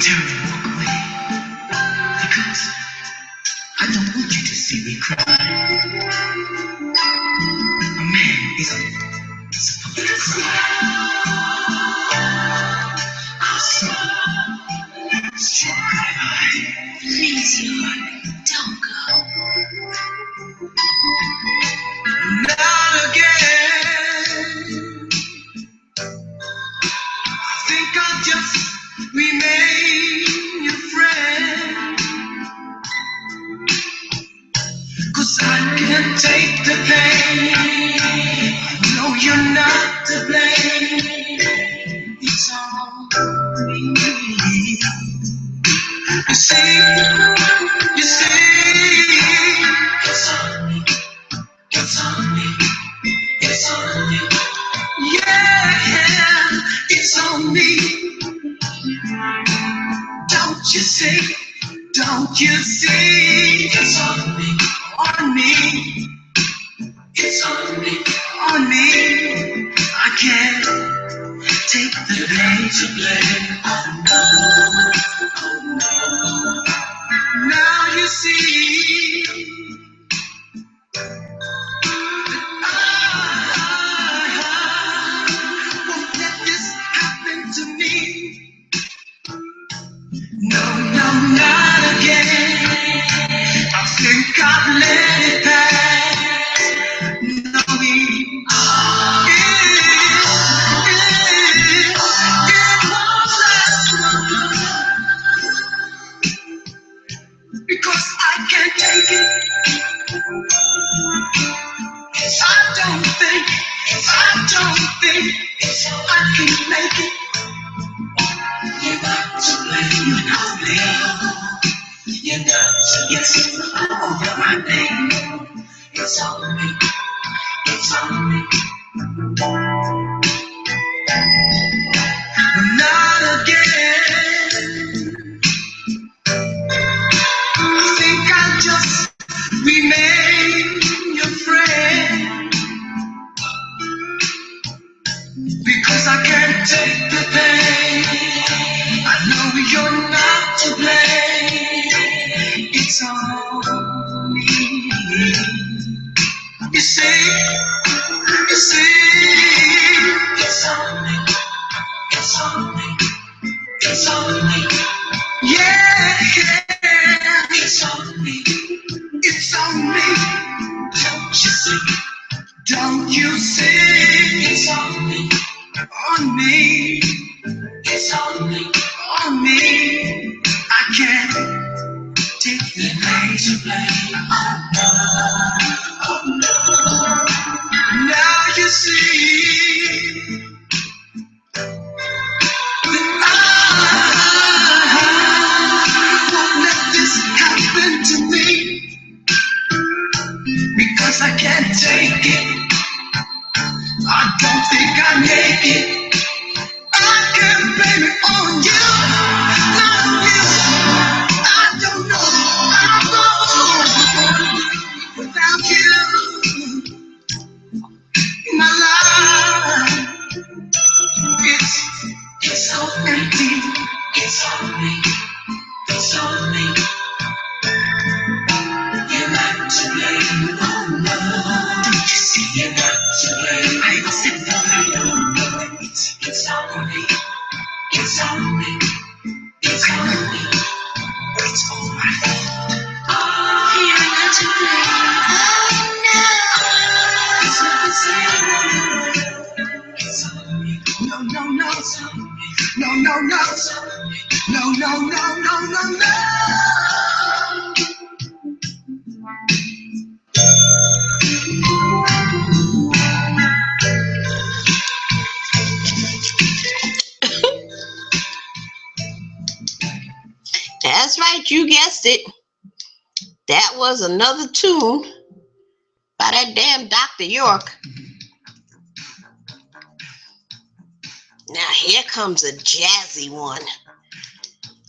turn and walk away because I don't want you to see me cry. A man isn't supposed to cry. So, goodbye. Please, York, don't go. Not again. I think I'll just remain your friend. 'Cause I can't take the pain. No, you're not to blame. It's all me. You see, it's on me, it's on me, it's on me. Yeah, it's on me. Don't you see, don't you see? It's on me, it's on me, on me. I can't take the blame to blame. Oh no. Now you see that I won't let this happen to me. No, no, not again. I think I've let it pass. No, because I can't take it. I don't think I can make it. You're not to blame, you're not to blame. You're not to blame over my name. It's on me, it's on me. Not again. I think I'll just remain your friend. Because I can't take the pain. I know you're not to blame. It's on me. You see, it's on me, it's on me, it's on me. Yeah, it's on me, it's on me. Don't you see? Don't you see? It's on me, on me. It's on me, on me. I can't take the blame to blame. Oh no. Now you see that I won't let this happen to me because I can't take it. I don't think I make it. I can't blame it on you, not on you. I don't know without you in my life. It's so empty. It's on me. It's on me. You're not to blame. Oh no. Don't you see? You're not to blame. I accept that. Oh no. It's on me. It's on me. It's on me. It's all my fault. You're not to blame. Oh no. It's not the same. It's on me. No, no, no. It's on me. No, no, no. It's on me. No, no, no, no, no, no. That's right, you guessed it. That was another tune by that damn Dr. York. Now here comes a jazzy one.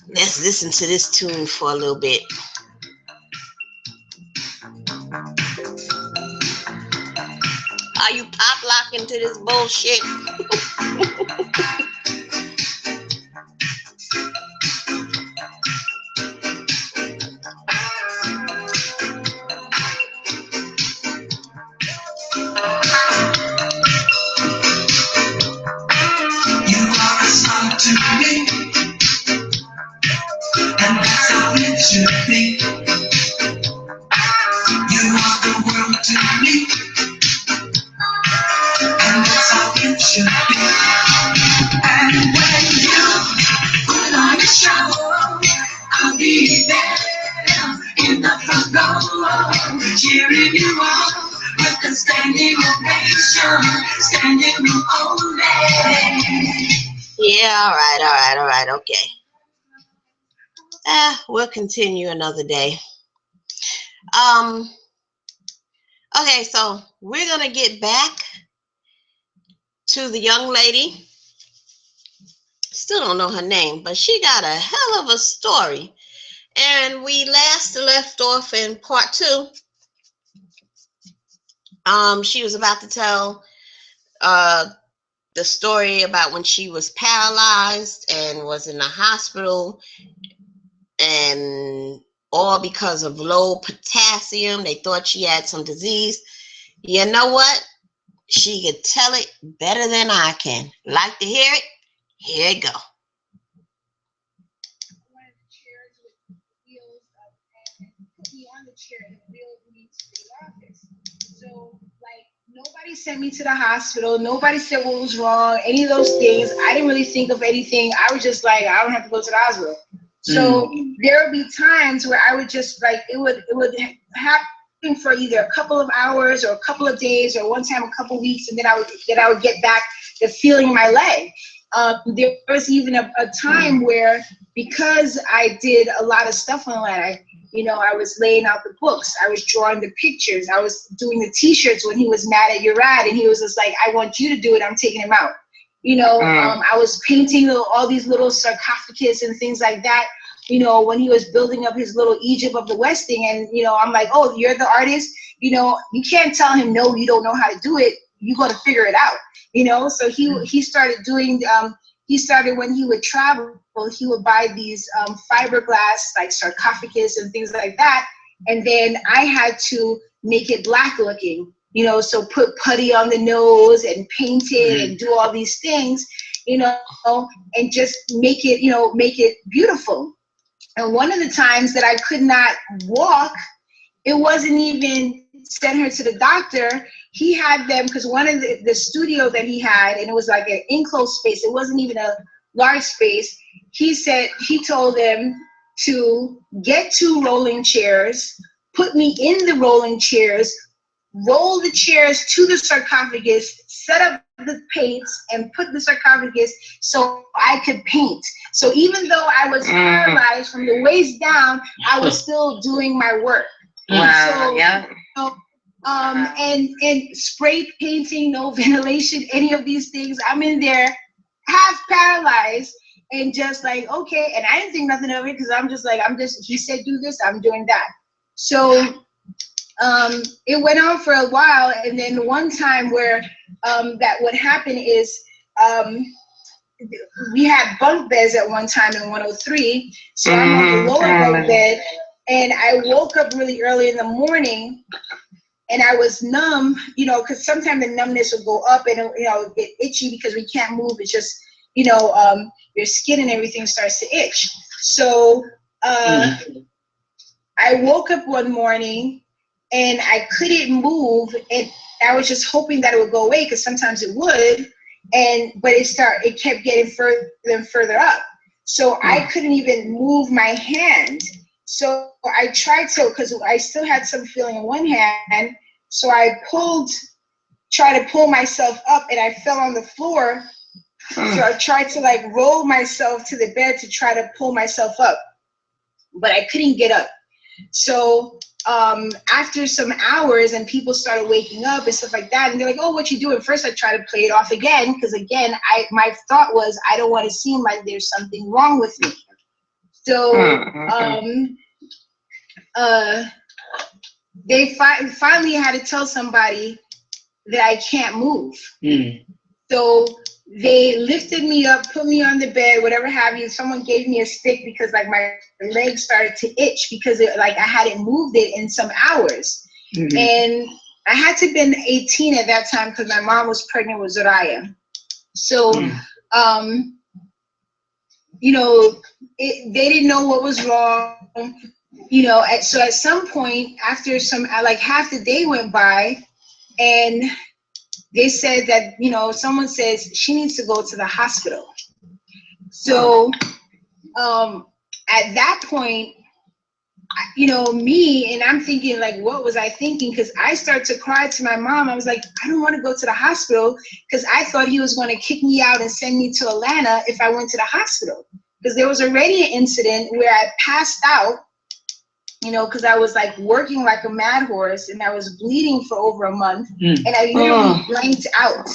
Let's listen to this tune for a little bit. Are you pop locking to this bullshit? should be. You are the world to me, and that's how it should be. And when you put on your show, I'll be there in the front row, cheering you on with a standing ovation, standing room only. Yeah, all right, okay. We'll continue another day. Okay, so we're gonna get back to the young lady. Still don't know her name, but she got a hell of a story. And we last left off in part 2. She was about to tell the story about when she was paralyzed and was in the hospital, and all because of low potassium. They thought she had some disease. You know what? She could tell it better than I can. Like to hear it? Here it go. One of the chairs with wheels and put me on the chair and wheeled me to the office. So, like, nobody sent me to the hospital. Nobody said what was wrong, any of those things. I didn't really think of anything. I was just like, I don't have to go to the hospital. So there would be times where I would just like, it would happen for either a couple of hours or a couple of days or one time a couple of weeks, and then I would get back the feeling in my leg. There was even a time where, because I did a lot of stuff online, I was laying out the books, I was drawing the pictures, I was doing the t-shirts when he was mad at Urad, and he was just like, I want you to do it, I'm taking him out. I was painting all these little sarcophagus and things like that, when he was building up his little Egypt of the West thing. And, I'm like, oh, you're the artist? You can't tell him, no, you don't know how to do it. You got to figure it out. So he started doing, he started when he would travel, he would buy these fiberglass, like sarcophagus and things like that. And then I had to make it black looking. So put putty on the nose and paint it and do all these things, and just make it beautiful. And one of the times that I could not walk, it wasn't even send her to the doctor. He had them, because one of the studio that he had, and it was like an enclosed space, it wasn't even a large space. He told them to get 2 rolling chairs, put me in the rolling chairs, roll the chairs to the sarcophagus, set up the paints, and put the sarcophagus so I could paint. So even though I was paralyzed from the waist down, I was still doing my work. Wow. So, yeah. And spray painting, no ventilation, any of these things. I'm in there half paralyzed and just like, okay. And I didn't think nothing of it, because he said do this, I'm doing that. So it went on for a while, and then one time where that what happened is we had bunk beds at one time in 103, so I'm on the lower bunk bed, and I woke up really early in the morning, and I was numb, because sometimes the numbness would go up and get itchy because we can't move. It's just your skin and everything starts to itch. So I woke up one morning and I couldn't move, and I was just hoping that it would go away, because sometimes it would, but it kept getting further and further up. So I couldn't even move my hand. So I tried to, because I still had some feeling in one hand. So I tried to pull myself up, and I fell on the floor. So I tried to like roll myself to the bed to try to pull myself up, but I couldn't get up. So after some hours, and people started waking up and stuff like that, and they're like, oh, what you doing? First I tried to play it off again, because again, my thought was, I don't want to seem like there's something wrong with me. So they finally had to tell somebody that I can't move. So they lifted me up, put me on the bed, whatever have you. Someone gave me a stick, because like my legs started to itch, because I hadn't moved it in some hours. And I had to have been 18 at that time, because my mom was pregnant with Zoraya. So, they didn't know what was wrong. you know, so at some point after some, like half the day went by, and they said that, you know, someone says she needs to go to the hospital. So at that point, you know, me, and I'm thinking like, what was I thinking? Because I started to cry to my mom. I was like, I don't want to go to the hospital, because I thought he was going to kick me out and send me to Atlanta if I went to the hospital. Because there was already an incident where I passed out, you know, because I was like working like a mad horse, and I was bleeding for over a month, and I literally blanked out,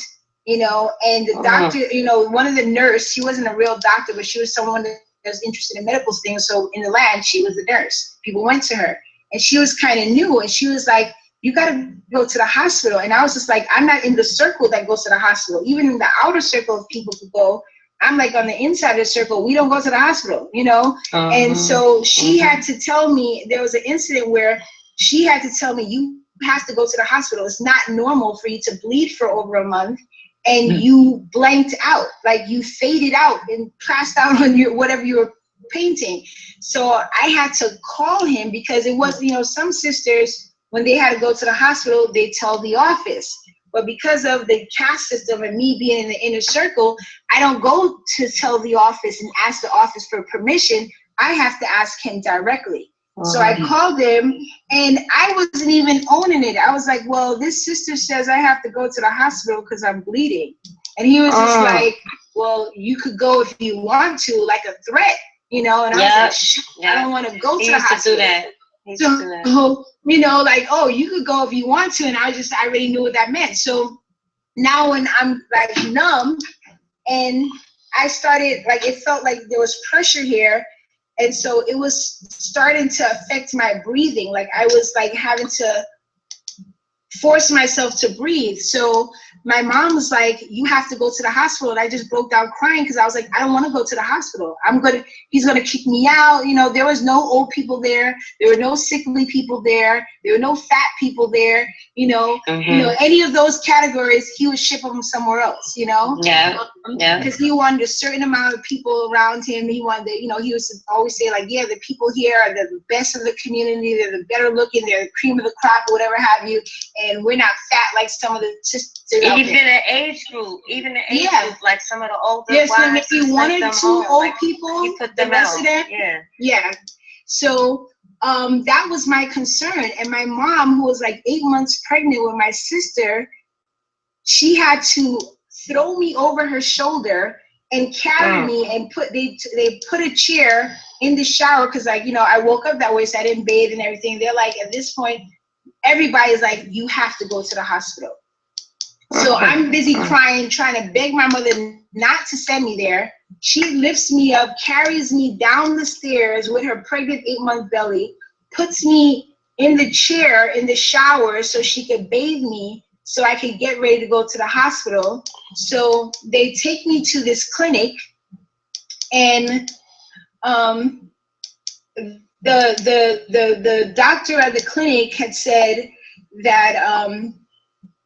you know. And the doctor, you know, one of the nurse, she wasn't a real doctor, but she was someone that was interested in medical things. So in the lab, she was the nurse. People went to her, and she was kind of new, and she was like, you got to go to the hospital. And I was just like, I'm not in the circle that goes to the hospital. Even in the outer circle of people who go, I'm like on the inside of the circle. We don't go to the hospital, you know? And so she had to tell me, there was an incident where she had to tell me, you have to go to the hospital. It's not normal for you to bleed for over a month and you blanked out, like you faded out and passed out on your whatever you were painting. So I had to call him, because it was, you know, some sisters, when they had to go to the hospital, they tell the office. But because of the caste system and me being in the inner circle, I don't go to tell the office and ask the office for permission. I have to ask him directly. So I called him, and I wasn't even owning it. I was like, well, this sister says I have to go to the hospital because I'm bleeding. And he was just like, well, you could go if you want to, like a threat, you know? And I was like, I don't want to go to the hospital. Do that. So, you know, like, oh, you could go if you want to. And I already knew what that meant. So now when I'm like numb, and I started, like, it felt like there was pressure here. And so it was starting to affect my breathing. Like I was like having to force myself to breathe. So my mom was like, you have to go to the hospital. And I just broke down crying, because I was like, I don't want to go to the hospital. He's going to kick me out. You know, there was no old people there. There were no sickly people there. There were no fat people there. You know, any of those categories, he would ship them somewhere else, you know? Because he wanted a certain amount of people around him. He wanted, you know, he was always say like, yeah, the people here are the best of the community. They're the better looking. They're the cream of the crop, or whatever have you. And we're not fat like some of the sisters. Even the age group, like some of the older there's wives, maybe one or two old people. You put them out. Yeah. So that was my concern. And my mom, who was like 8 months pregnant with my sister, she had to throw me over her shoulder and carry me, and they put a chair in the shower, because, like, you know, I woke up that way, so I didn't bathe and everything. They're like, at this point, everybody's like, you have to go to the hospital. So I'm busy crying, trying to beg my mother not to send me there. She lifts me up, carries me down the stairs with her pregnant 8-month belly, puts me in the chair in the shower so she could bathe me so I could get ready to go to the hospital. So they take me to this clinic, and the doctor at the clinic had said that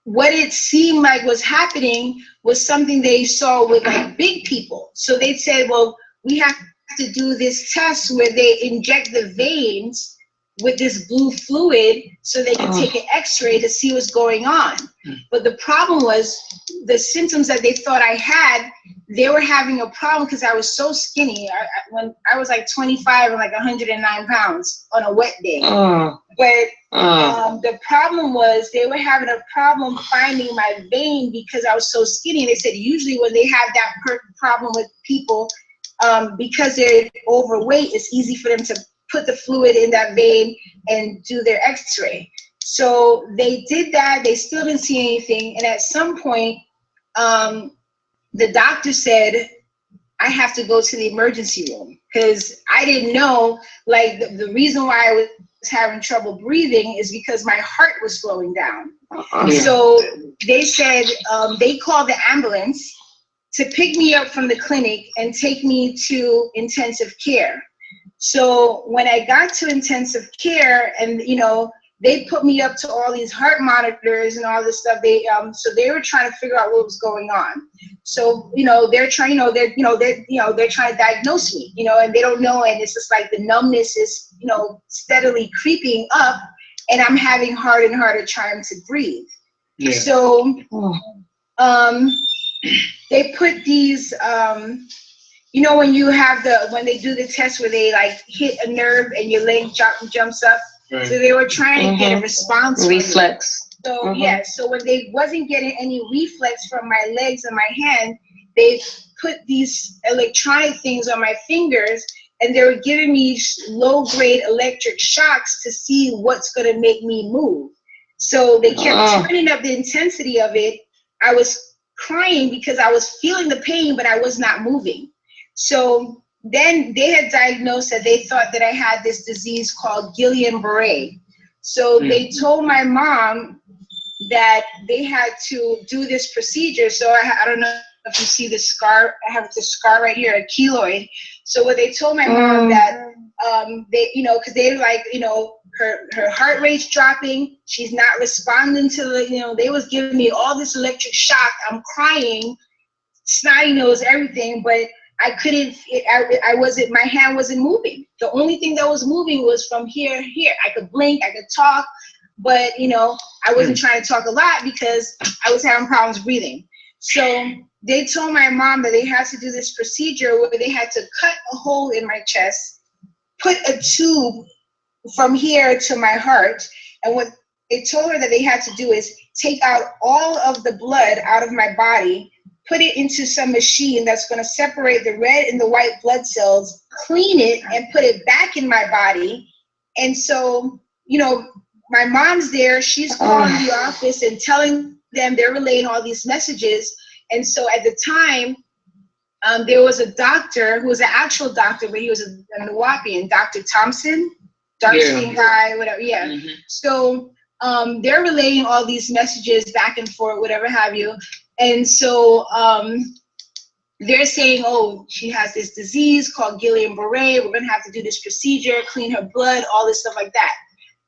what it seemed like was happening was something they saw with like big people. So they said, well, we have to do this test where they inject the veins with this blue fluid so they can take an x-ray to see what's going on. But the problem was the symptoms that they thought I had, they were having a problem because I was so skinny. When I was like 25 and like 109 pounds on a wet day. But the problem was they were having a problem finding my vein because I was so skinny. And they said usually when they have that problem with people, because they're overweight, it's easy for them to put the fluid in that vein and do their x-ray. So they did that. They still didn't see anything. And at some point, the doctor said, I have to go to the emergency room, because I didn't know, like, the reason why I was having trouble breathing is because my heart was slowing down. So they said they called the ambulance to pick me up from the clinic and take me to intensive care. So when I got to intensive care, and, you know, they put me up to all these heart monitors and all this stuff. They so they were trying to figure out what was going on. So they're trying, they're trying to diagnose me, and they don't know, and it's just like the numbness is steadily creeping up, and I'm having harder and harder trying to breathe. Yeah. So they put these when they do the test where they like hit a nerve and your leg jumps up. Right. So they were trying to get a response. Reflex. So so when they wasn't getting any reflex from my legs and my hand, they put these electronic things on my fingers, and they were giving me low-grade electric shocks to see what's going to make me move. So they kept turning up the intensity of it. I was crying because I was feeling the pain, but I was not moving. So then they had diagnosed that they thought that I had this disease called Guillain-Barré. So they told my mom that they had to do this procedure. So I don't know if you see the scar. I have the scar right here, a keloid. So what they told my mom that they, because they like, her heart rate's dropping. She's not responding to the, they was giving me all this electric shock. I'm crying, snotty nose, everything, but I couldn't, I wasn't, my hand wasn't moving. The only thing that was moving was from here to here. I could blink, I could talk, but, I wasn't trying to talk a lot because I was having problems breathing. So they told my mom that they had to do this procedure where they had to cut a hole in my chest, put a tube from here to my heart. And what they told her that they had to do is take out all of the blood out of my body, put it into some machine that's going to separate the red and the white blood cells, clean it, and put it back in my body. And so, my mom's there. She's calling the office and telling them, they're relaying all these messages. And so at the time, there was a doctor who was an actual doctor, but he was a Nuwaubian, Dr. Thompson, dark skin guy, whatever. Yeah. Mm-hmm. So they're relaying all these messages back and forth, whatever have you. And so they're saying, oh, she has this disease called Guillain-Barré. We're going to have to do this procedure, clean her blood, all this stuff like that.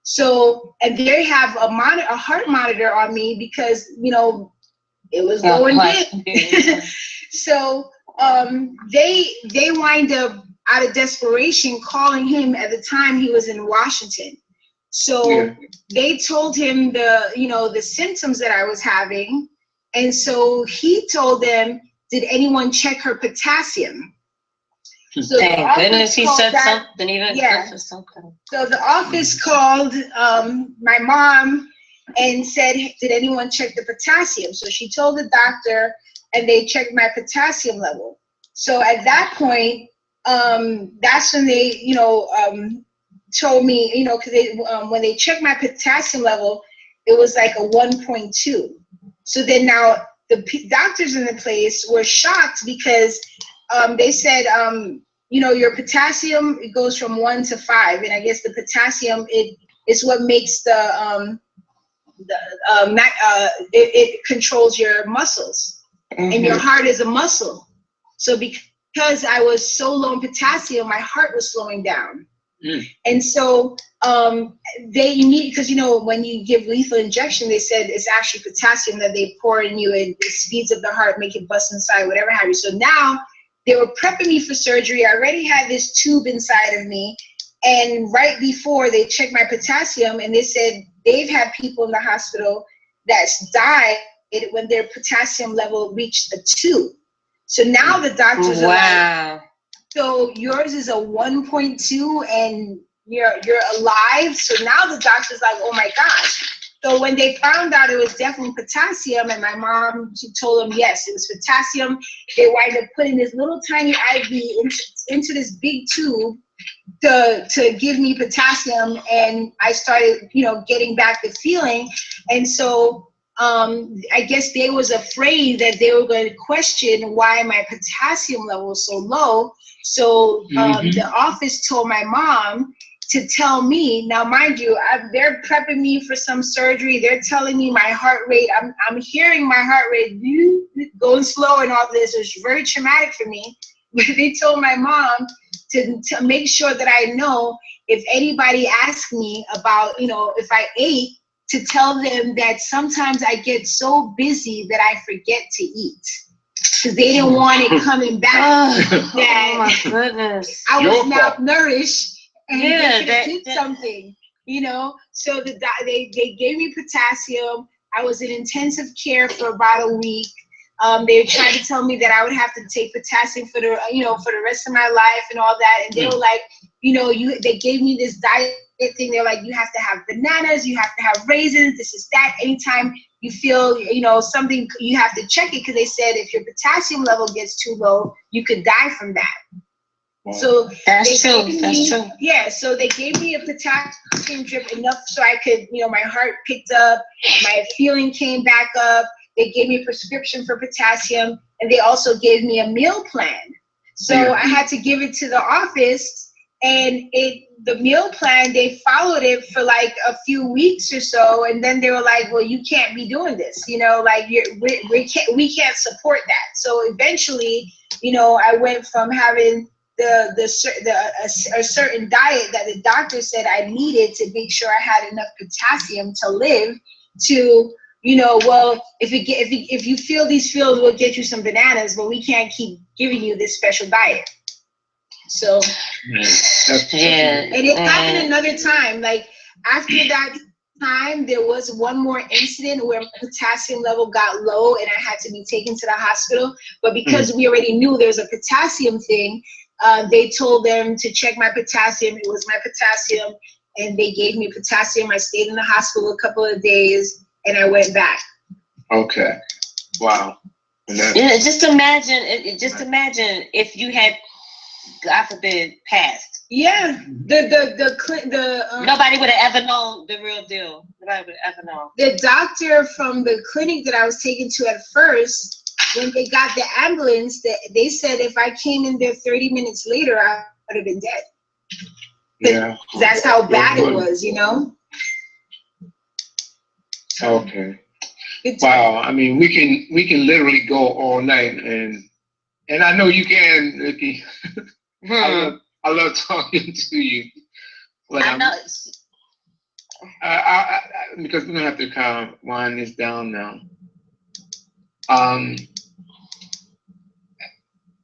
So, and they have a heart monitor on me because, it was going in. So they wind up, out of desperation, calling him. At the time he was in Washington. So they told him the symptoms that I was having. And so he told them, did anyone check her potassium? So thank goodness he said something, even something. So the office called my mom and said, did anyone check the potassium? So she told the doctor, and they checked my potassium level. So at that point, that's when they, told me, because when they checked my potassium level, it was like a 1.2. So then now the doctors in the place were shocked because they said, your potassium, it goes from 1 to 5. And I guess the potassium, is what makes it controls your muscles. Mm-hmm. And your heart is a muscle. So because I was so low in potassium, my heart was slowing down. And so they need, because when you give lethal injection, they said it's actually potassium that they pour in you, and it speeds up the heart, make it bust inside, whatever have you. So now they were prepping me for surgery. I already had this tube inside of me, and right before they checked my potassium, and they said they've had people in the hospital that's died when their potassium level reached a 2. So now the doctors are like, so yours is a 1.2 and you're alive. So now the doctor's like, oh my gosh. So when they found out it was definitely potassium, and my mom, she told them, yes, it was potassium, they wind up putting this little tiny IV into this big tube to give me potassium. And I started, getting back the feeling. And so I guess they was afraid that they were going to question why my potassium level was so low. So the office told my mom to tell me, now mind you, they're prepping me for some surgery. They're telling me my heart rate, I'm hearing my heart rate going slow and all this. It was very traumatic for me. But they told my mom to make sure that I know if anybody asks me about, if I ate, to tell them that sometimes I get so busy that I forget to eat. Because they didn't want it coming back. Oh my goodness. I was malnourished and they did something, So they gave me potassium. I was in intensive care for about a week. They tried to tell me that I would have to take potassium for the rest of my life and all that. And they were like, they gave me this diet thing. They're like, you have to have bananas, you have to have raisins, this is that. Anytime you feel, something, you have to check it, because they said if your potassium level gets too low, you could die from that. Wow. So that's true. Yeah, so they gave me a potassium drip enough so I could, my heart picked up, my feeling came back up. They gave me a prescription for potassium, and they also gave me a meal plan. So I had to give it to the office, and the meal plan, they followed it for like a few weeks or so, and then they were like, well, you can't be doing this, like we can't support that. So eventually, I went from having a certain diet that the doctor said I needed to make sure I had enough potassium to live, to well, if you feel these feels, we'll get you some bananas, but we can't keep giving you this special diet. So and it happened another time. Like after that time, there was one more incident where potassium level got low and I had to be taken to the hospital. But because we already knew there was a potassium thing, they told them to check my potassium. It was my potassium, and they gave me potassium. I stayed in the hospital a couple of days, and I went back. Okay. Wow. Just imagine if you had, God forbid, passed. Yeah. Nobody would have ever known the real deal. Nobody would have ever known. The doctor from the clinic that I was taken to at first, when they got the ambulance, they said if I came in there 30 minutes later, I would have been dead. Yeah. That's how bad it was, Okay. Wow. I mean, we can literally go all night, and I know you can, Nikki. I love talking to you. But I know. Because we're gonna have to kind of wind this down now.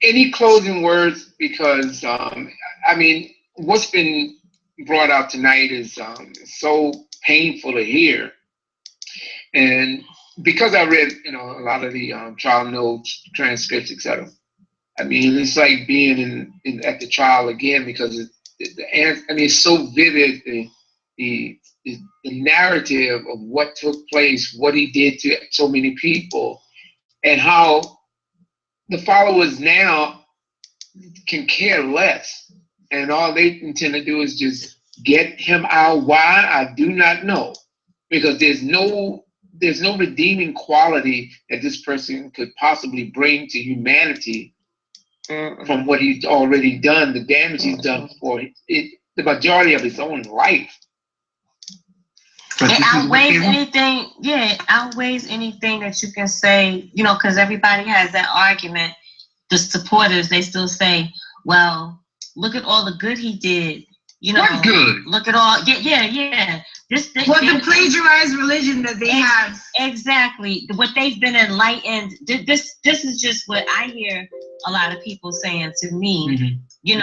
Any closing words? Because I mean, what's been brought out tonight is so painful to hear. And because I read, a lot of the trial notes, transcripts, etc. I mean, it's like being at the trial again, because it's so vivid, the narrative of what took place, what he did to so many people, and how the followers now can care less, and all they intend to do is just get him out. Why? I do not know, because there's no redeeming quality that this person could possibly bring to humanity from what he's already done, the damage he's done for it, the majority of his own life. It outweighs anything. Yeah, it outweighs anything that you can say. Because everybody has that argument. The supporters, they still say, "Well, look at all the good he did." What good? Look at all. Yeah. The plagiarized religion that they have. Exactly. What they've been enlightened. This is just what I hear a lot of people saying to me. In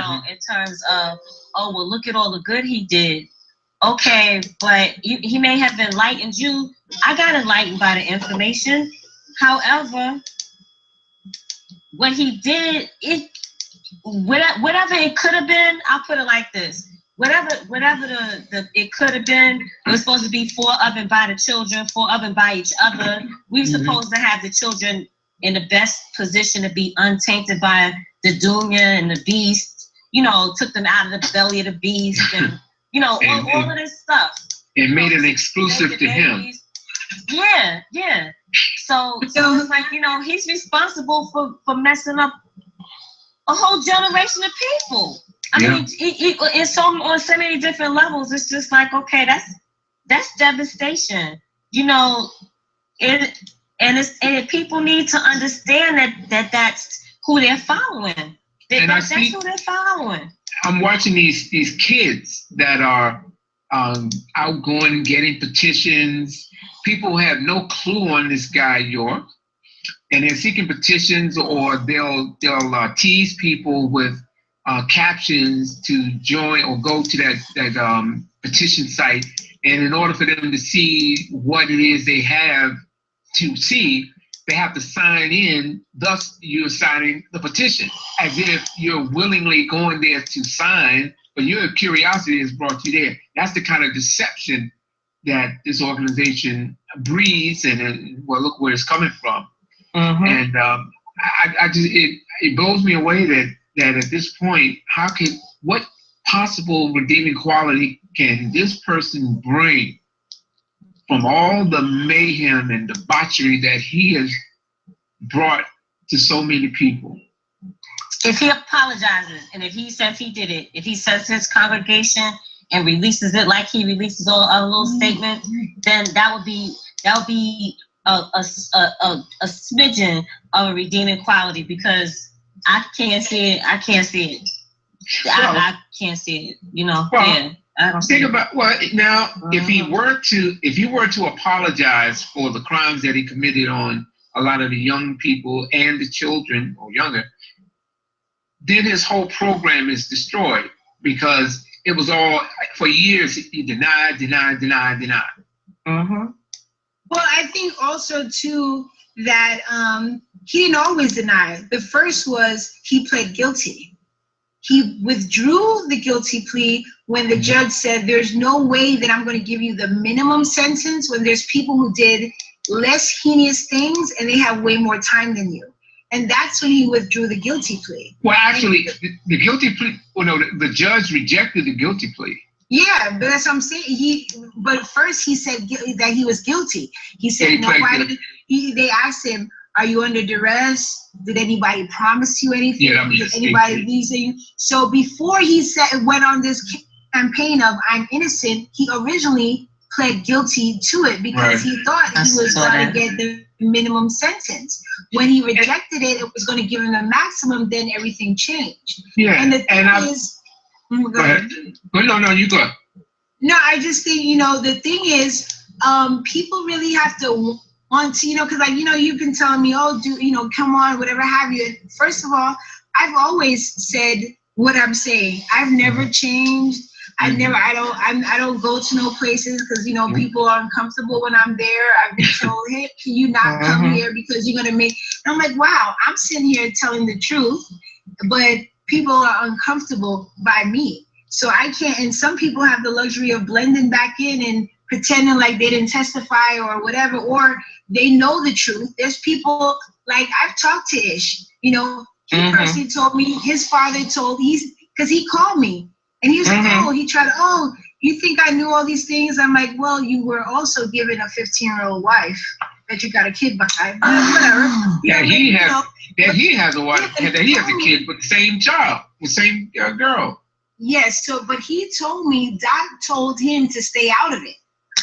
terms of, oh, well, look at all the good he did. Okay, but he may have enlightened you. I got enlightened by the information. However, what he did, whatever it could have been, I'll put it like this. Whatever it could have been, it was supposed to be for of and by the children, for of and by each other. We were supposed to have the children in the best position to be untainted by the dunya and the beast. Took them out of the belly of the beast, and all of this stuff. It made it exclusive to him. Yeah. So it's like, he's responsible for messing up a whole generation of people. I mean, it's on so many different levels. It's just like, okay, that's devastation. And people need to understand that that's who they're following. That's who they're following. I'm watching these kids that are outgoing, getting petitions. People have no clue on this guy York, and they're seeking petitions, or they'll tease people with captions to join or go to that petition site. And in order for them to see what it is they have to see, they have to sign in. Thus, you're signing the petition as if you're willingly going there to sign, but your curiosity has brought you there. That's the kind of deception that this organization breeds, and well, look where it's coming from. Mm-hmm. And I just it blows me away that at this point, what possible redeeming quality can this person bring from all the mayhem and debauchery that he has brought to so many people? If he apologizes, and if he says he did it, if he says his congregation and releases it like he releases all other little statements, then that would be a smidgen of a redeeming quality, because I can't see it. I can't see it. I can't see it. You know. Well, yeah. I don't think about now. If you were to apologize for the crimes that he committed on a lot of the young people and the children or younger, then his whole program is destroyed, because it was all for years he denied. Mm-hmm. Well, I think also too that he didn't always deny. The first was he pled guilty. He withdrew the guilty plea when the judge said, there's no way that I'm going to give you the minimum sentence when there's people who did less heinous things and they have way more time than you. And that's when he withdrew the guilty plea. Well, actually, the guilty plea, the judge rejected the guilty plea. Yeah, but that's what I'm saying. But first he said that he was guilty. He said, they asked him, are you under duress? Did anybody promise you anything? Yeah, Did anybody leave you? So before he went on this campaign of I'm innocent, he originally pled guilty to it because he thought he was going to get the minimum sentence. When he rejected it, it was going to give him the maximum. Then everything changed. Yeah, and the thing is, go ahead. No, you go. No, I just think the thing is, people really have to want to, because you've been telling me, oh, come on, whatever have you. And first of all, I've always said what I'm saying. I've never changed. I don't go to no places because people are uncomfortable when I'm there. I've been told, hey, can you not come here because you're gonna make? And I'm like, wow, I'm sitting here telling the truth, but people are uncomfortable by me. So I can't. And some people have the luxury of blending back in and pretending like they didn't testify or whatever, or they know the truth. There's people like I've talked to Ish. He personally told me his father because he called me. And he was like, you think I knew all these things? I'm like, well, you were also given a 15-year-old wife that you got a kid by. Whatever. Yeah, he has a wife. He has a kid with the same child, the same girl. Yes. But he told me, Doc told him to stay out of it.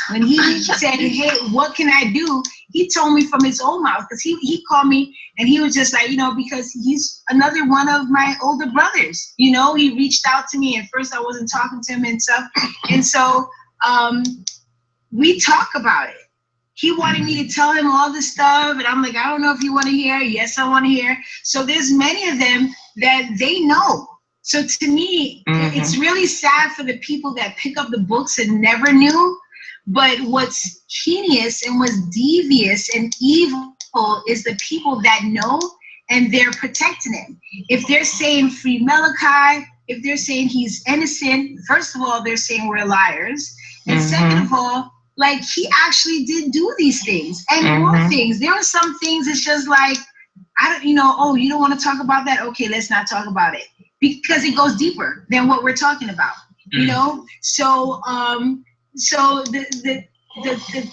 When he said, hey, what can I do? He told me from his own mouth, because he called me and he was just like, because he's another one of my older brothers. He reached out to me. At first I wasn't talking to him and stuff. And so we talk about it. He wanted me to tell him all this stuff. And I'm like, I don't know if you want to hear. Yes, I want to hear. So there's many of them that they know. So to me, it's really sad for the people that pick up the books and never knew. But what's heinous and what's devious and evil is the people that know and they're protecting him. If they're saying free Malachi, if they're saying he's innocent, first of all, they're saying we're liars. And second of all, like he actually did do these things and more things. There are some things it's just like, you don't want to talk about that? Okay, let's not talk about it. Because it goes deeper than what we're talking about, So the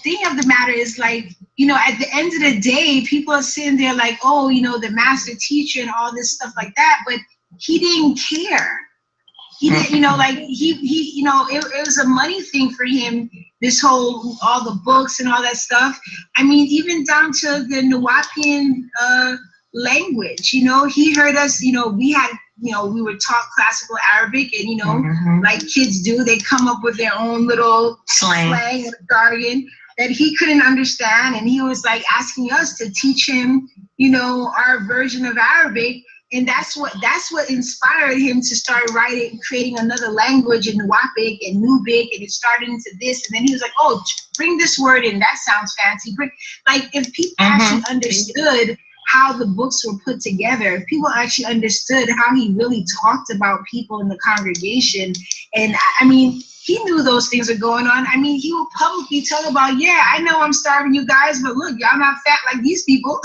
thing of the matter is like, at the end of the day, people are sitting there like, oh, the master teacher and all this stuff like that, but he didn't care. He didn't, it was a money thing for him, all the books and all that stuff. I mean, even down to the Nuwaubian language, he heard us, we had we were taught classical Arabic, and like kids do, they come up with their own little slang and jargon that he couldn't understand, and he was like asking us to teach him, our version of Arabic. And that's what inspired him to start creating another language in Nuwapic and Nubic, and it started into this. And then he was like, "Oh, bring this word in. That sounds fancy." Like, if people actually understood how the books were put together, if people actually understood how he really talked about people in the congregation, and I mean, he knew those things are going on. I mean, he would publicly talk about, "Yeah, I know I'm starving you guys, but look, y'all not fat like these people."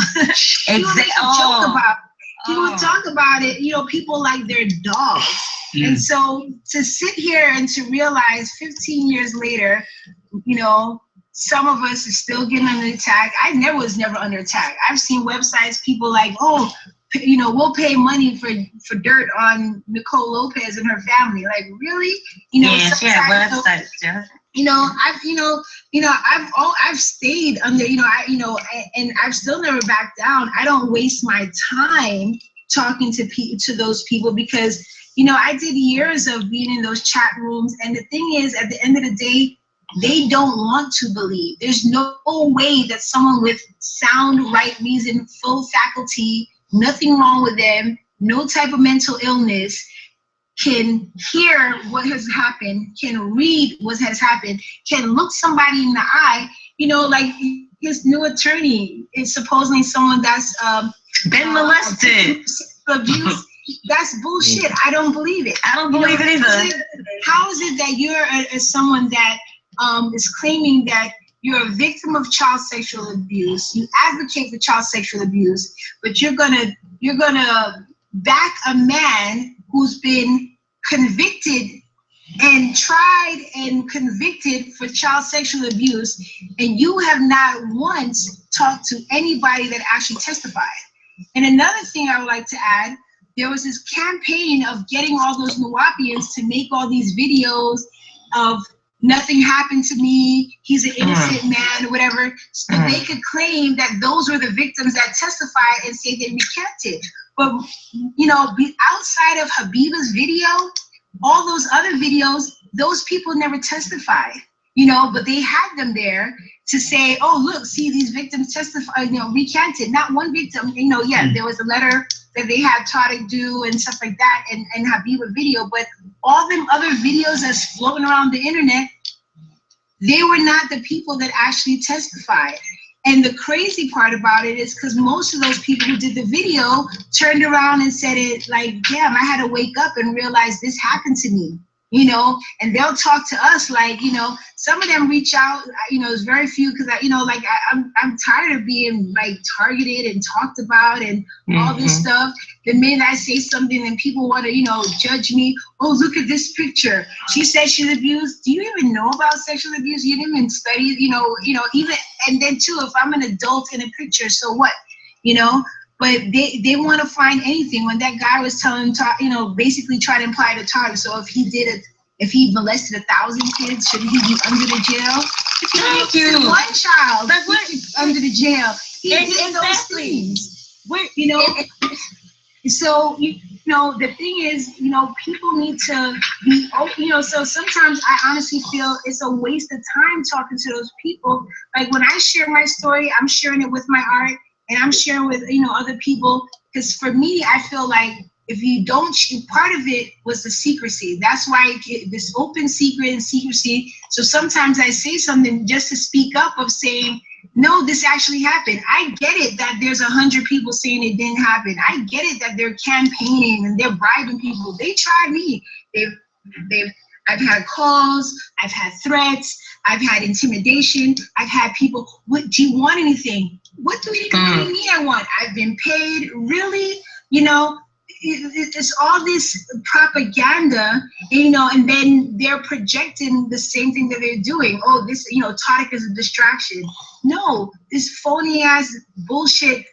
He would make a joke about it. He would talk about it, people like they're dogs. And so to sit here and to realize 15 years later, some of us is still getting under attack. I was never under attack. I've seen websites, people like, "Oh, we'll pay money for dirt on Nicole Lopez and her family." Like, really? Websites, yeah. I've stayed under, and I've still never backed down. I don't waste my time talking to those people because, I did years of being in those chat rooms. And the thing is, at the end of the day, they don't want to believe. There's no way that someone with sound, right reason, full faculty, nothing wrong with them, no type of mental illness, can hear what has happened, can read what has happened, can look somebody in the eye, like his new attorney is supposedly someone that's been molested. Abuse. That's bullshit. I don't believe it. I don't believe it either. How is it that you're someone that is claiming that you're a victim of child sexual abuse, you advocate for child sexual abuse, but you're gonna back a man who's been convicted and tried and convicted for child sexual abuse, and you have not once talked to anybody that actually testified? And another thing I would like to add, there was this campaign of getting all those Nuwapians to make all these videos of "nothing happened to me, he's an innocent man," or whatever, so they could claim that those were the victims that testified and say they recanted. But, outside of Habiba's video, all those other videos, those people never testified, but they had them there to say, "Oh, look, see, these victims testified, recanted." Not one victim, there was a letter that they had Tariq do and stuff like that, and Habiba video, but all them other videos that's floating around the internet, they were not the people that actually testified. And the crazy part about it is because most of those people who did the video turned around and said it like, "Damn, I had to wake up and realize this happened to me," and they'll talk to us like, some of them reach out, it's very few because I'm tired of being like targeted and talked about and all this stuff. The minute I say something, then people want to, judge me. "Oh, look at this picture. She said she's abused." Do you even know about sexual abuse? You didn't even study, even, and then too, if I'm an adult in a picture, so what, But they want to find anything. When that guy was telling, basically try to imply to Tariq, so if he molested 1,000 kids, should he be under the jail? Thank you. One child, under the jail. He did those things. So, the thing is, people need to be, so sometimes I honestly feel it's a waste of time talking to those people. Like, when I share my story, I'm sharing it with my art, and I'm sharing with, other people. Because for me, I feel like if you don't, part of it was the secrecy. That's why this open secret and secrecy. So sometimes I say something just to speak up of saying, "No, this actually happened." I get it that there's 100 people saying it didn't happen. I get it that they're campaigning and they're bribing people. They tried me. I've had calls, I've had threats, I've had intimidation, I've had people, "What, do you want anything?" What do you mean I want? I've been paid, really? It's all this propaganda, and then they're projecting the same thing that they're doing. "Oh, this, Tariq is a distraction." No, this phony ass bullshit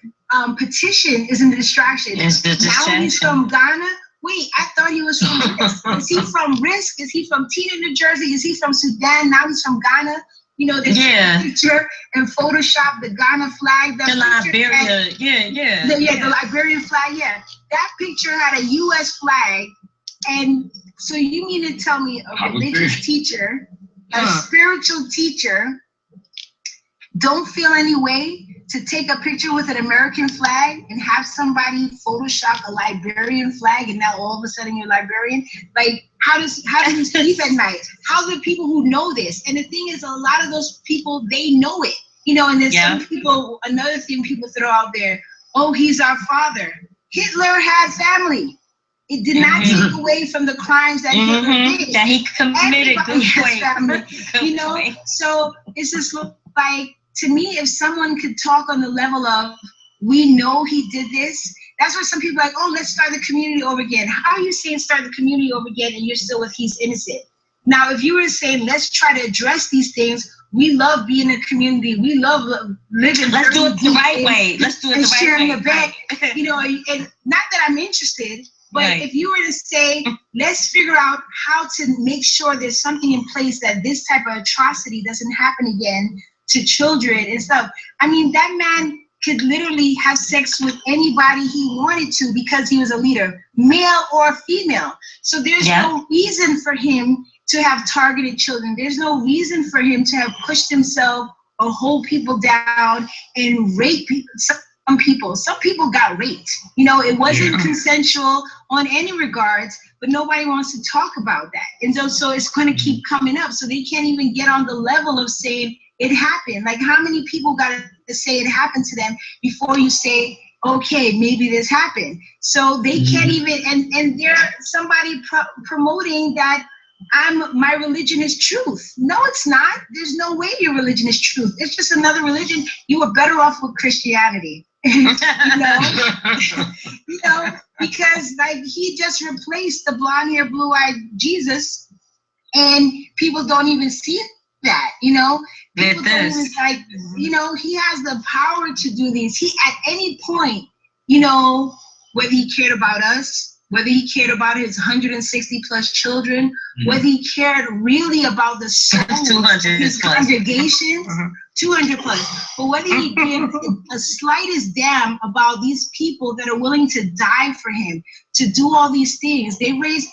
petition isn't a distraction. Now he's from Ghana. Wait, I thought he was from Risk. Is he from Risk? Is he from Teaneck, New Jersey? Is he from Sudan? Now he's from Ghana. You know, they took a picture and Photoshop the Ghana flag. The Liberia, the Liberian flag, That picture had a U.S. flag. And so you mean to tell me a religious teacher, a spiritual teacher, don't feel any way to take a picture with an American flag and have somebody Photoshop a Liberian flag, and now all of a sudden you're Liberian? Like, how do you sleep at night? How do people who know this? And the thing is, a lot of those people, they know it, you know. And there's some people. Another thing people throw out there: oh, he's our father. Hitler had family. It did not take away from the crimes that Hitler did. That he committed. Everybody has family, you know. So it's just like, to me, if someone could talk on the level of, we know he did this, that's why some people are like, oh, let's start the community over again. How are you saying start the community over again and you're still with he's innocent? Now, if you were saying, let's try to address these things, we love being a community, we love living. Let's do it the right way. Let's do it the right way. Sharing a bed, you know, and not that I'm interested, but if you were to say, let's figure out how to make sure there's something in place that this type of atrocity doesn't happen again to children and stuff. I mean, that man could literally have sex with anybody he wanted to because he was a leader, male or female. So there's no reason for him to have targeted children. There's no reason for him to have pushed himself or hold people down and rape some people. Some people got raped. You know, it wasn't consensual on any regards, but nobody wants to talk about that. And so it's going to keep coming up. So they can't even get on the level of saying it happened. Like, how many people got to say it happened to them before you say, okay, maybe this happened? So they can't even, and they're somebody promoting that my religion is truth. No, it's not. There's no way your religion is truth. It's just another religion. You were better off with Christianity. you know, because like he just replaced the blonde hair, blue-eyed Jesus, and people don't even see that, you know. People don't even, like, you know, he has the power to do these. He, at any point, you know, whether he cared about us, whether he cared about his 160 plus children, whether he cared really about the soul of his congregation, 200 plus, but whether he gives a slightest damn about these people that are willing to die for him, to do all these things. They raised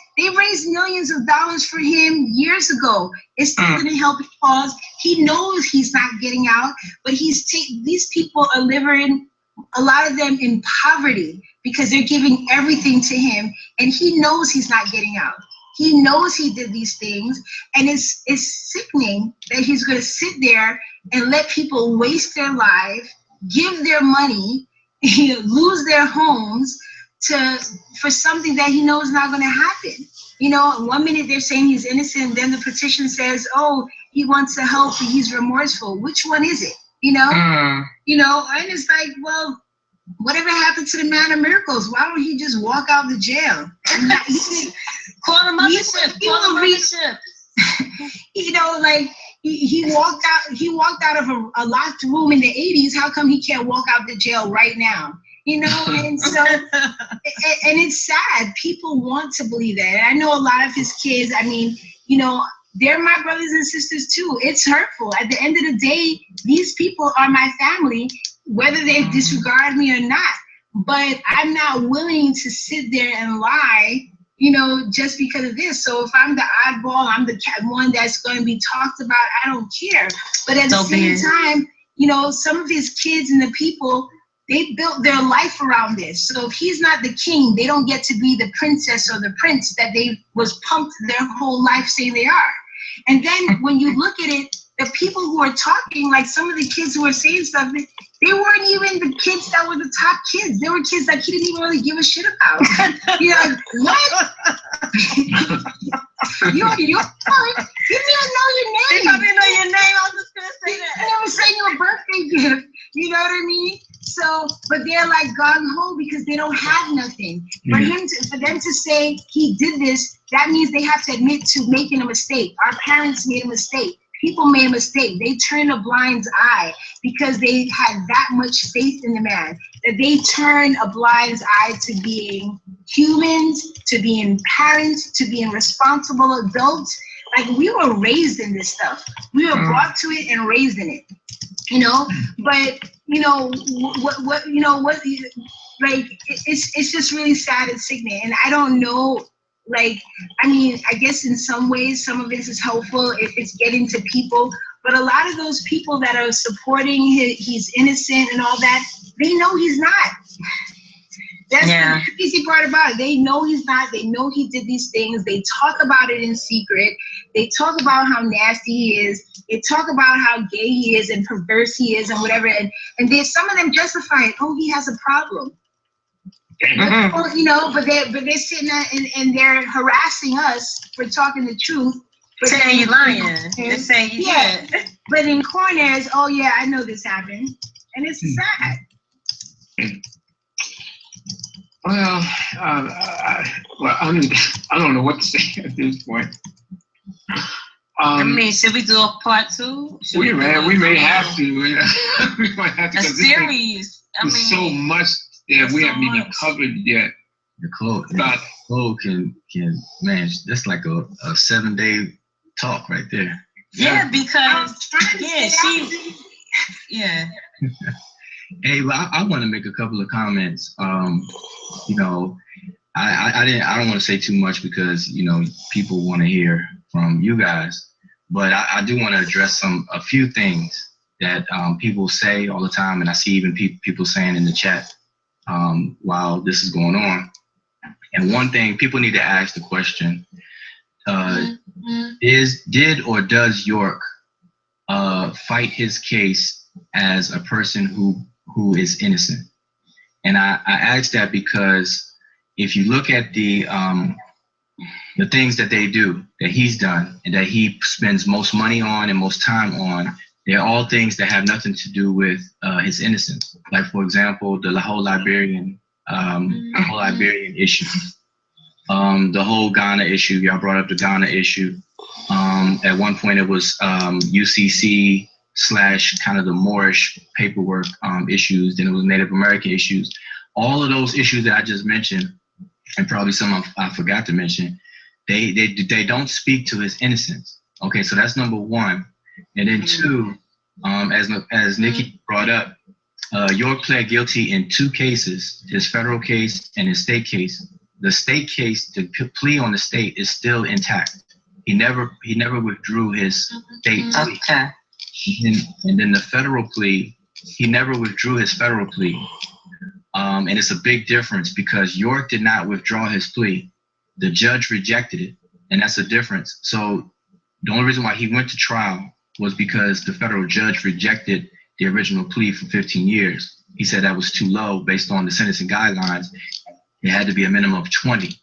millions of dollars for him years ago. It's still going to help his cause. He knows he's not getting out, but these people are living, a lot of them, in poverty because they're giving everything to him, and he knows he's not getting out. He knows he did these things, and it's sickening that he's going to sit there and let people waste their life, give their money, lose their homes for something that he knows is not going to happen. You know, 1 minute they're saying he's innocent, then the petition says, oh, he wants to help, he's remorseful. Which one is it? You know? You know, and it's like, well, whatever happened to the man of miracles? Why don't he just walk out the jail? Call him up the ship. You know, like he walked out of a locked room in the 80s. How come he can't walk out the jail right now? You know, and so, and it's sad. People want to believe that. And I know a lot of his kids, I mean, you know, they're my brothers and sisters too. It's hurtful. At the end of the day, these people are my family, whether they disregard me or not. But I'm not willing to sit there and lie, you know, just because of this. So if I'm the oddball, I'm the one that's going to be talked about, I don't care. But at the same time, you know, some of his kids and the people, they built their life around this. So if he's not the king, they don't get to be the princess or the prince that they was pumped their whole life saying they are. And then when you look at it, the people who are talking, like some of the kids who are saying stuff, they weren't even the kids that were the top kids. They were kids that he didn't even really give a shit about. You know, what? you didn't even know your name. They probably know your name. I was just gonna say that. They never sent you a birthday gift. You know what I mean? So, but they're like gung ho because they don't have nothing. For them to say he did this, that means they have to admit to making a mistake. Our parents made a mistake. People made a mistake. They turned a blind eye because they had that much faith in the man, that they turned a blind eye to being humans, to being parents, to being responsible adults, Like, we were raised in this stuff. We were brought to it and raised in it, you know. But you know what you know what, like, it's just really sad and sickening. And I don't know. Like, I mean, I guess in some ways, some of this is helpful if it's getting to people. But a lot of those people that are supporting he's innocent and all that, they know he's not. That's the crazy part about it. They know he's not. They know he did these things. They talk about it in secret. They talk about how nasty he is. They talk about how gay he is and perverse he is and whatever. And some of them justify it. Oh, he has a problem. But, you know, but they're sitting there and they're harassing us for talking the truth. But saying you lying. They're saying you did. But in corners, oh yeah, I know this happened. And it's sad. Well, I don't know what to say at this point. I mean, should we do a part 2? We may have to. We might have to. A series. There's so much that we haven't even covered yet. The Chloe can man, that's like a 7-day talk right there. Yeah, because Hey, well, I want to make a couple of comments. You know, I don't want to say too much because, you know, people want to hear from you guys, but I do want to address a few things that people say all the time, and I see even people saying in the chat while this is going on. And one thing people need to ask the question: did or does York fight his case as a person who is innocent? And I ask that because if you look at the things that they do, that he's done, and that he spends most money on and most time on, they're all things that have nothing to do with his innocence. Like, for example, the whole Liberian issue, the whole Ghana issue. Y'all brought up the Ghana issue. At one point, it was UCC / kind of the Moorish paperwork issues. Then it was Native American issues. All of those issues that I just mentioned, and probably some I forgot to mention, they don't speak to his innocence. Okay, so that's number one. And then two, as Nikki brought up, York pled guilty in 2 cases: his federal case and his state case. The state case, the plea on the state is still intact. He never withdrew his state plea. Okay. And then the federal plea, he never withdrew his federal plea. And it's a big difference because York did not withdraw his plea. The judge rejected it, and that's a difference. So the only reason why he went to trial was because the federal judge rejected the original plea for 15 years. He said that was too low based on the sentencing guidelines. It had to be a minimum of 20.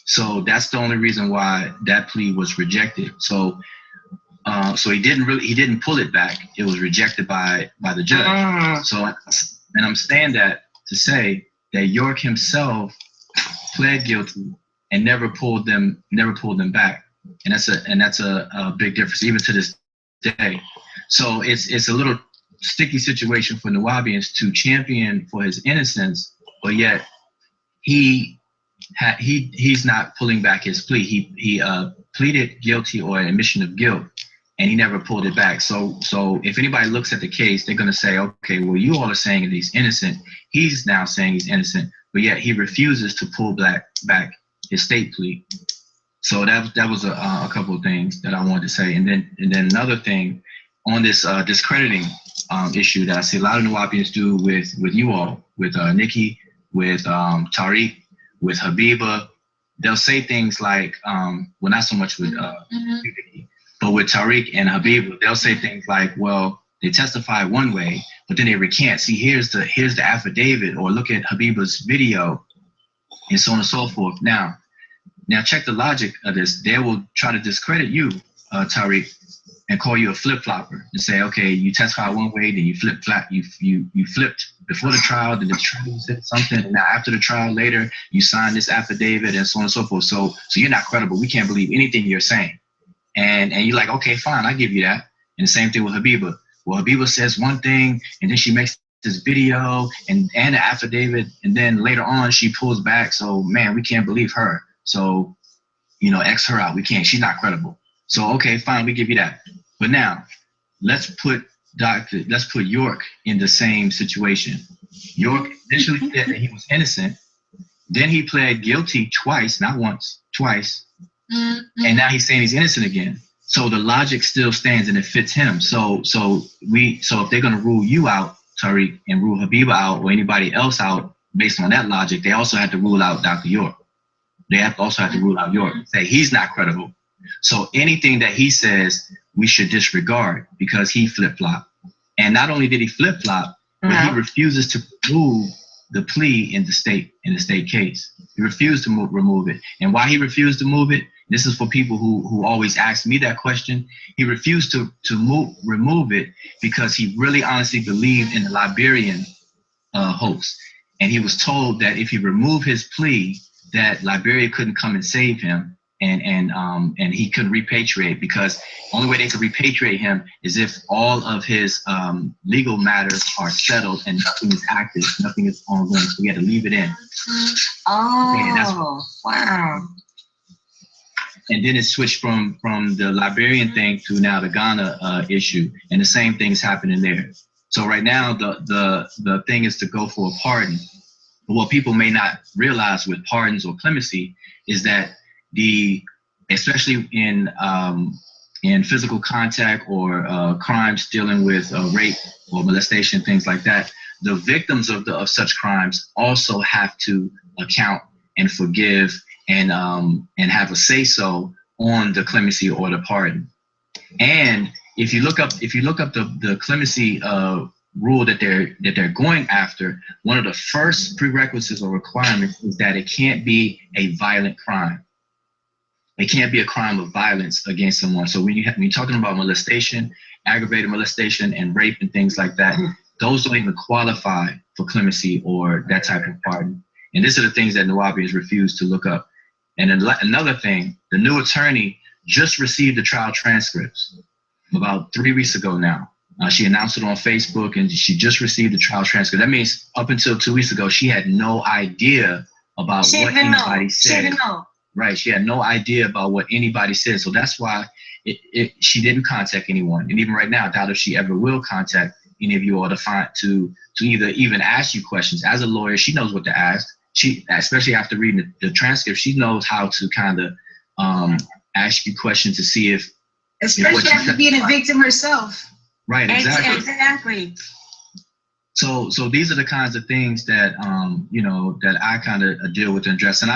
So that's the only reason why that plea was rejected. So he didn't pull it back. It was rejected by the judge. So, and I'm saying that to say that York himself pled guilty and never pulled them back. And that's a big difference even to this day. So it's a little sticky situation for Nuwaubians to champion for his innocence, but yet he's not pulling back his plea. He pleaded guilty or admission of guilt, and he never pulled it back. So if anybody looks at the case, they're going to say, okay, well, you all are saying that he's innocent. He's now saying he's innocent, but yet he refuses to pull back his state plea. So that was a couple of things that I wanted to say. And then another thing on this discrediting issue that I see a lot of Nuwaubians do with you all, with Nikki, with Tariq, with Habiba. They'll say things like, well, not so much with Nikki, but with Tariq and Habiba, they'll say things like, well, they testify one way, but then they recant. See, here's the affidavit, or look at Habiba's video, and so on and so forth. Now check the logic of this. They will try to discredit you, Tariq, and call you a flip-flopper and say, okay, you testified one way, then you flipped before the trial, then the trial said something, and now after the trial later, you signed this affidavit and so on and so forth. So you're not credible. We can't believe anything you're saying. And you're like, okay, fine, I give you that. And the same thing with Habiba. Well, Habiba says one thing, and then she makes this video and the affidavit, and then later on she pulls back. So man, we can't believe her. So, X her out. We can't. She's not credible. So okay, fine, we give you that. But now let's put York in the same situation. York initially said that he was innocent. Then he pled guilty twice, not once, twice. Mm-hmm. And now he's saying he's innocent again. So the logic still stands and it fits him. So if they're gonna rule you out, Tariq, and rule Habiba out or anybody else out based on that logic, they also have to rule out Dr. York. They also have to rule out York, say he's not credible. So anything that he says, we should disregard because he flip-flopped. And not only did he flip-flop, but he refuses to remove the plea in the state case. He refused to remove it. And why he refused to move it, this is for people who always ask me that question. He refused to remove it because he really honestly believed in the Liberian hoax. And he was told that if he removed his plea, that Liberia couldn't come and save him, and he couldn't repatriate, because the only way they could repatriate him is if all of his legal matters are settled and nothing is active, nothing is ongoing. So we had to leave it in. Oh, wow. And then it switched from the Liberian thing to now the Ghana issue, and the same thing's happening there. So right now the thing is to go for a pardon. But what people may not realize with pardons or clemency is that especially in physical contact or crimes dealing with rape or molestation, things like that, the victims of such crimes also have to account and forgive and have a say so on the clemency or the pardon. And if you look up the clemency rule that they're going after, one of the first prerequisites or requirements is that it can't be a violent crime. It can't be a crime of violence against someone. So when you're talking about molestation, aggravated molestation, and rape and things like that, those don't even qualify for clemency or that type of pardon. And these are the things that Nuwaubians refuse to look up. And then another thing, the new attorney just received the trial transcripts about 3 weeks ago now. She announced it on Facebook, and she just received the trial transcript. That means up until 2 weeks ago, she had no idea about what anybody said. She didn't know. Right, she had no idea about what anybody said. So that's why she didn't contact anyone. And even right now, I doubt if she ever will contact any of you all to either even ask you questions. As a lawyer, she knows what to ask. She, especially after reading the transcript, she knows how to kind of ask you questions to see if... Especially after being a victim herself. Right, exactly. Exactly. So these are the kinds of things that that I kind of deal with and address. And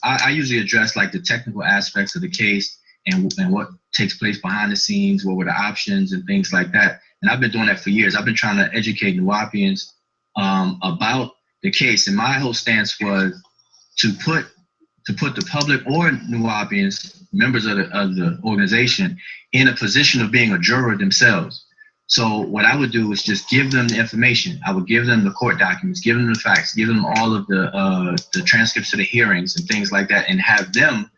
I usually address like the technical aspects of the case and what takes place behind the scenes, what were the options and things like that. And I've been doing that for years. I've been trying to educate Nuwaubians about the case. And my whole stance was to put the public or Nuwaubians, members of the organization, in a position of being a juror themselves. So what I would do is just give them the information. I would give them the court documents, give them the facts, give them all of the transcripts of the hearings and things like that, and have them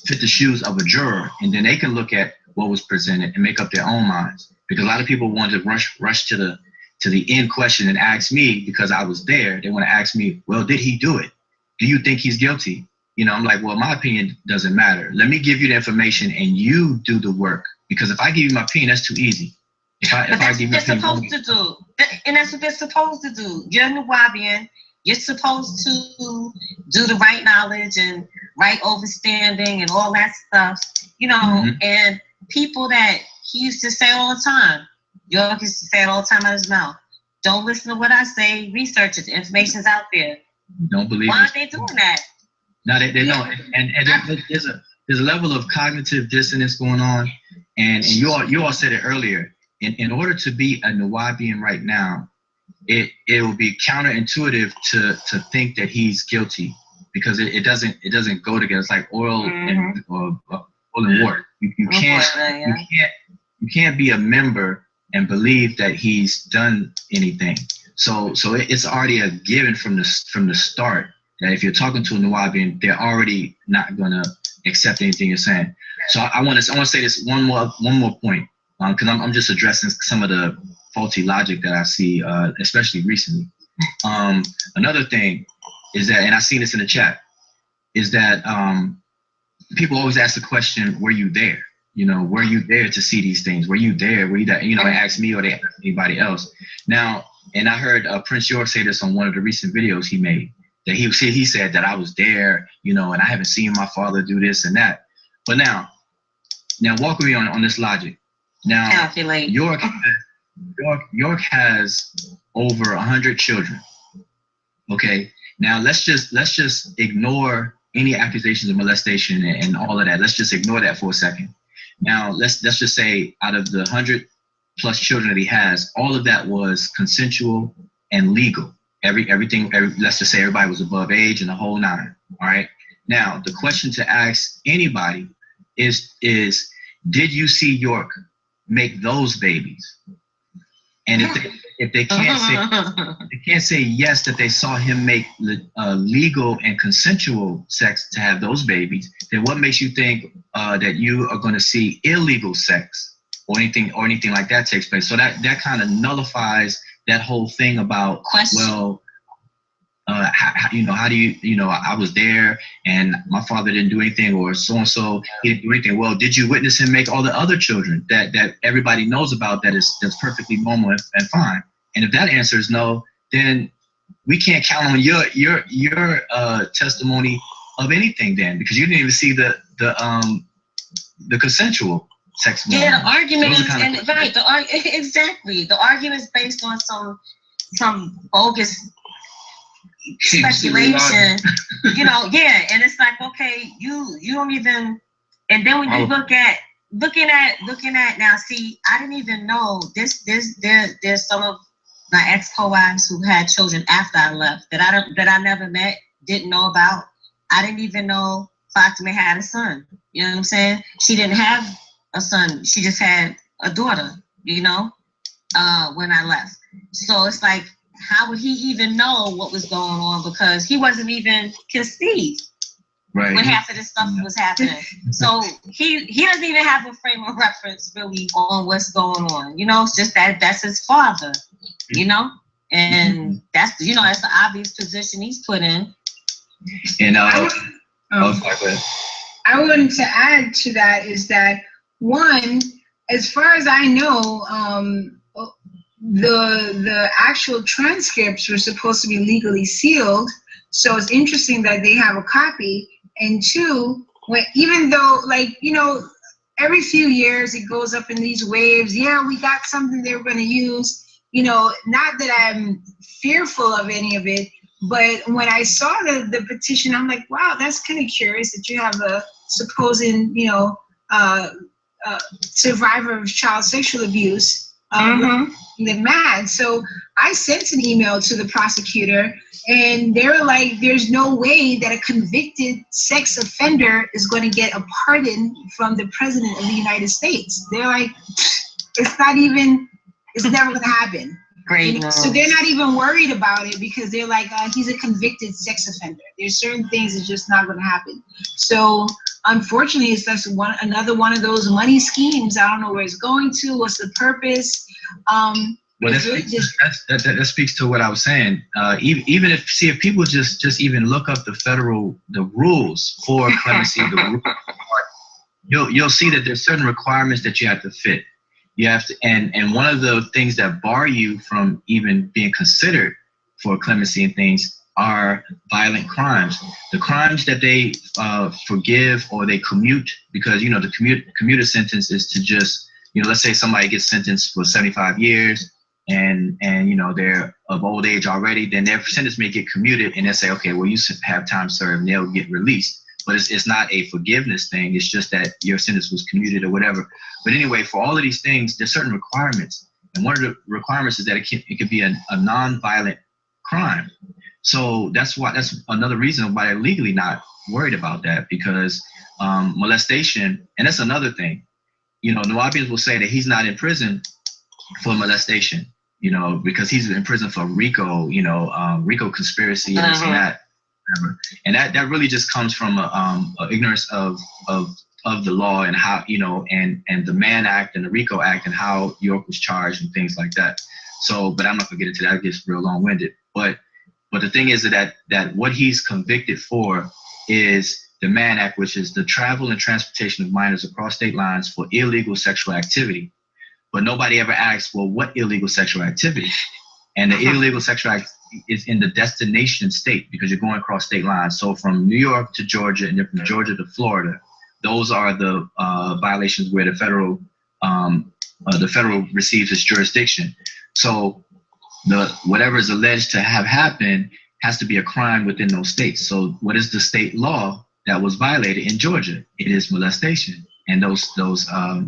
fit the shoes of a juror, and then they can look at what was presented and make up their own minds. Because a lot of people want to rush to the end question and ask me, because I was there, they want to ask me, well, did he do it? Do you think he's guilty? I'm like, well, my opinion doesn't matter. Let me give you the information and you do the work. Because if I give you my opinion, that's too easy. That's what they're supposed to do. And that's what they're supposed to do. You're a Nuwaubian. You're supposed to do the right knowledge and right understanding and all that stuff. And people that he used to say all the time, York used to say it all the time out of his mouth. Don't listen to what I say. Research it. The information's out there. Don't believe Why aren't they doing that? No, they don't. And there's a level of cognitive dissonance going on. And you all said it earlier. In order to be a Nuwaubian right now, it will be counterintuitive to think that he's guilty, because it doesn't go together. It's like oil and water. You can't be a member and believe that he's done anything. So it's already a given from the start that if you're talking to a Nuwaubian, they're already not gonna accept anything you're saying. So I want to say this one more point, because I'm just addressing some of the faulty logic that I see, especially recently. Another thing is that, and I seen this in the chat, is that people always ask the question, were you there? You know, were you there to see these things? Were you there? Were you that? You know, they ask me or they ask anybody else. Now, and I heard Prince York say this on one of the recent videos he made, that he said that I was there, you know, and I haven't seen my father do this and that. But now walk with me on this logic. Now, calculate. York has over 100 children. Okay. Now let's just ignore any accusations of molestation and all of that. Let's just ignore that for a second. Now let's just say out of the 100 plus children that he has, all of that was consensual and legal. Everything. Let's just say everybody was above age and the whole nine. All right. Now the question to ask anybody is did you see York make those babies? And if they can't say yes that they saw him make legal and consensual sex to have those babies, then what makes you think that you are going to see illegal sex or anything like that takes place? So that kind of nullifies that whole thing about how do you I was there and my father didn't do anything, or so and so he didn't do anything. Well, did you witness him make all the other children that everybody knows about that's perfectly normal and fine? And if that answer is no, then we can't count on your testimony of anything then, because you didn't even see the consensual sex. Yeah, the argument is exactly. The argument is based on some bogus speculation, and it's like, okay, you don't even, and then when you looking at now, see, I didn't even know there's some of my ex co-wives who had children after I left that I never met, didn't know about. I didn't even know Fatima had a son. You know what I'm saying? She didn't have a son, she just had a daughter, when I left. So it's like, how would he even know what was going on, because he wasn't even conceived when half of this stuff was happening. So he doesn't even have a frame of reference really on what's going on. It's just that's his father, and that's that's the obvious position he's put in. And I wanted to add to that is that, one, as far as I know, the actual transcripts were supposed to be legally sealed, so it's interesting that they have a copy. And two, even though every few years it goes up in these waves, we got something they were going to use, not that I'm fearful of any of it, but when I saw the petition, I'm like, wow, that's kind of curious that you have a supposed survivor of child sexual abuse get mad. So I sent an email to the prosecutor, and they were like, there's no way that a convicted sex offender is going to get a pardon from the president of the United States. They're like, it's never going to happen. Great. So they're not even worried about it, because they're like, he's a convicted sex offender. There's certain things that's just not going to happen. So unfortunately, it's just another one of those money schemes. I don't know where it's going to. What's the purpose? Well, that speaks to what I was saying. Even if people just even look up the rules for clemency, you'll see that there's certain requirements that you have to fit. You have to, and one of the things that bar you from even being considered for clemency and things are violent crimes. The crimes that they forgive or they commute, because the commuter sentence is to just, let's say somebody gets sentenced for 75 years and they're of old age already, then their sentence may get commuted, and they'll say, okay, well, you have time served, and they'll get released. But it's not a forgiveness thing. It's just that your sentence was commuted or whatever. But anyway, for all of these things, there's certain requirements. And one of the requirements is that it could be a non-violent crime. So that's another reason why they're legally not worried about that, because molestation, and that's another thing. Nuwaubians will say that he's not in prison for molestation, because he's in prison for RICO, RICO conspiracy and this and that. And that really just comes from a ignorance of the law and how, and the Mann Act and the RICO Act and how York was charged and things like that. So, but I'm not gonna get into that. It gets real long-winded. But the thing is that what he's convicted for is the Mann Act, which is the travel and transportation of minors across state lines for illegal sexual activity. But nobody ever asks, well, what illegal sexual activity? And the illegal sexual activity is in the destination state because you're going across state lines. So from New York to Georgia and then from Georgia to Florida, those are the violations where the federal receives its jurisdiction. So whatever is alleged to have happened has to be a crime within those states. So what is the state law that was violated in Georgia? It is molestation. And those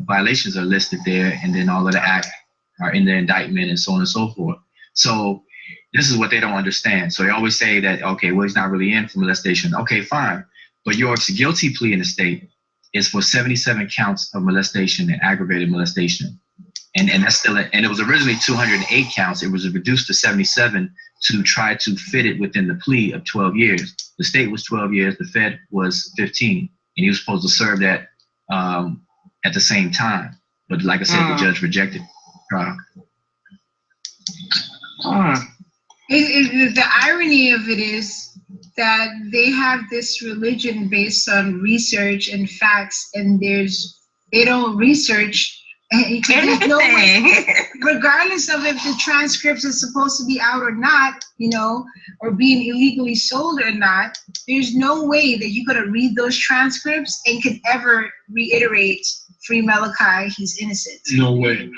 violations are listed there, and then all of the acts are in the indictment and so on and so forth. So this is what they don't understand. So they always say that, okay, well, he's not really in for molestation. Okay, fine. But York's guilty plea in the state is for 77 counts of molestation and aggravated molestation. And that's still, and it was originally 208 counts. It was reduced to 77 to try to fit it within the plea of 12 years. The state was 12 years, the Fed was 15, and he was supposed to serve that at the same time. But like I said, the judge rejected the trial. The irony of it is that they have this religion based on research and facts, and they don't research. There's no way, regardless of if the transcripts are supposed to be out or not, or being illegally sold or not, there's no way that you're going to read those transcripts and could ever reiterate Free Malachi, he's innocent. No way.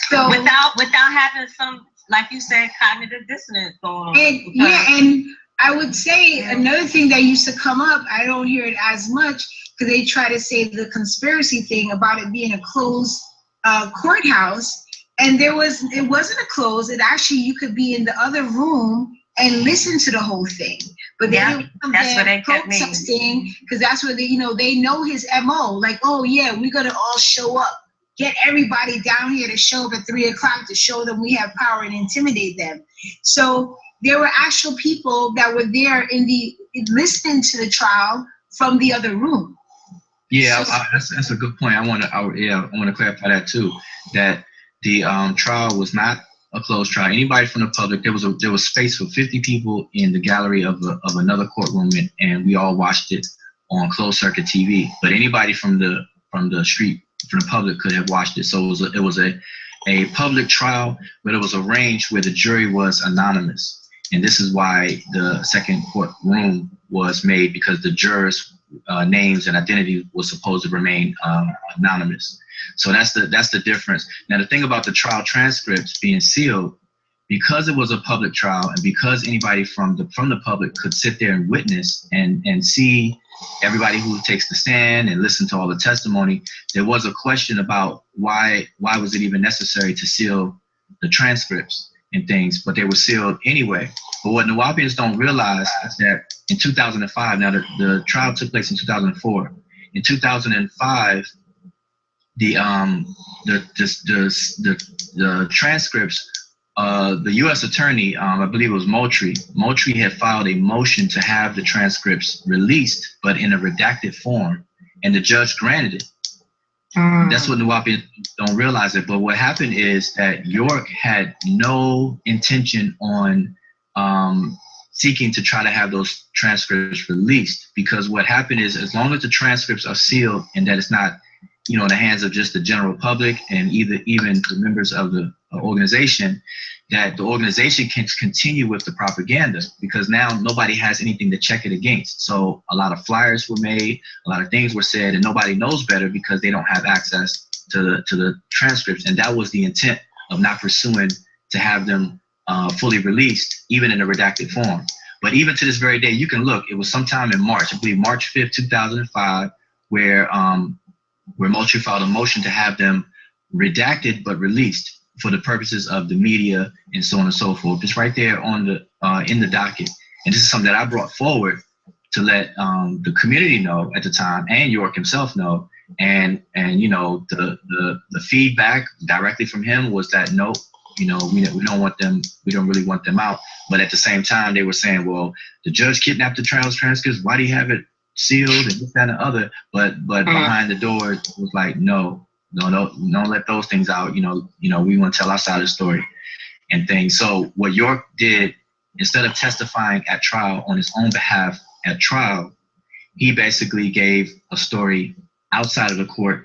So without having some, like you said, cognitive dissonance going on. And I would say another thing that used to come up, I don't hear it as much, because they try to say the conspiracy thing about it being a closed courthouse, and it wasn't a closed. It actually, you could be in the other room and listen to the whole thing. But then that's what they kept protesting, because that's what they know his MO. Like, oh yeah, we're gonna all show up, get everybody down here to show up at 3:00 to show them we have power and intimidate them. So there were actual people that were there listening to the trial from the other room. Yeah, that's a good point. I want to clarify that too. That the trial was not a closed trial. Anybody from the public, there was space for 50 people in the gallery of another courtroom, and we all watched it on closed circuit TV. But anybody from the street, from the public, could have watched it. So it was a public trial, but it was arranged where the jury was anonymous. And this is why the second courtroom was made, because the jurors' names and identity was supposed to remain anonymous. So that's the difference. Now, the thing about the trial transcripts being sealed, because it was a public trial, and because anybody from the public could sit there and witness and see everybody who takes the stand and listen to all the testimony, there was a question about why was it even necessary to seal the transcripts and things, but they were sealed anyway. But what Nuwaubians don't realize is that in 2005, now the trial took place in 2004. In 2005, the transcripts, the U.S. attorney, I believe it was Moultrie had filed a motion to have the transcripts released, but in a redacted form, and the judge granted it. That's what Nuwaubians don't realize it. But what happened is that York had no intention on seeking to try to have those transcripts released, because what happened is, as long as the transcripts are sealed and that it's not, in the hands of just the general public and even the members of the organization, that the organization can continue with the propaganda, because now nobody has anything to check it against. So a lot of flyers were made, a lot of things were said, and nobody knows better because they don't have access to the transcripts. And that was the intent of not pursuing to have them fully released, even in a redacted form. But even to this very day, you can look, it was sometime in March, I believe March 5th, 2005, where Moultrie filed a motion to have them redacted but released for the purposes of the media and so on and so forth. It's right there on in the docket. And this is something that I brought forward to let the community know at the time, and York himself know. And the feedback directly from him was that no, we don't want them, we don't really want them out. But at the same time, they were saying, well, the judge kidnapped the trial transcripts, why do you have it sealed and this, that, and the other? But behind the door, it was like, no, don't let those things out. We want to tell our side of the story and things. So what York did, instead of testifying at trial on his own behalf at trial, he basically gave a story outside of the court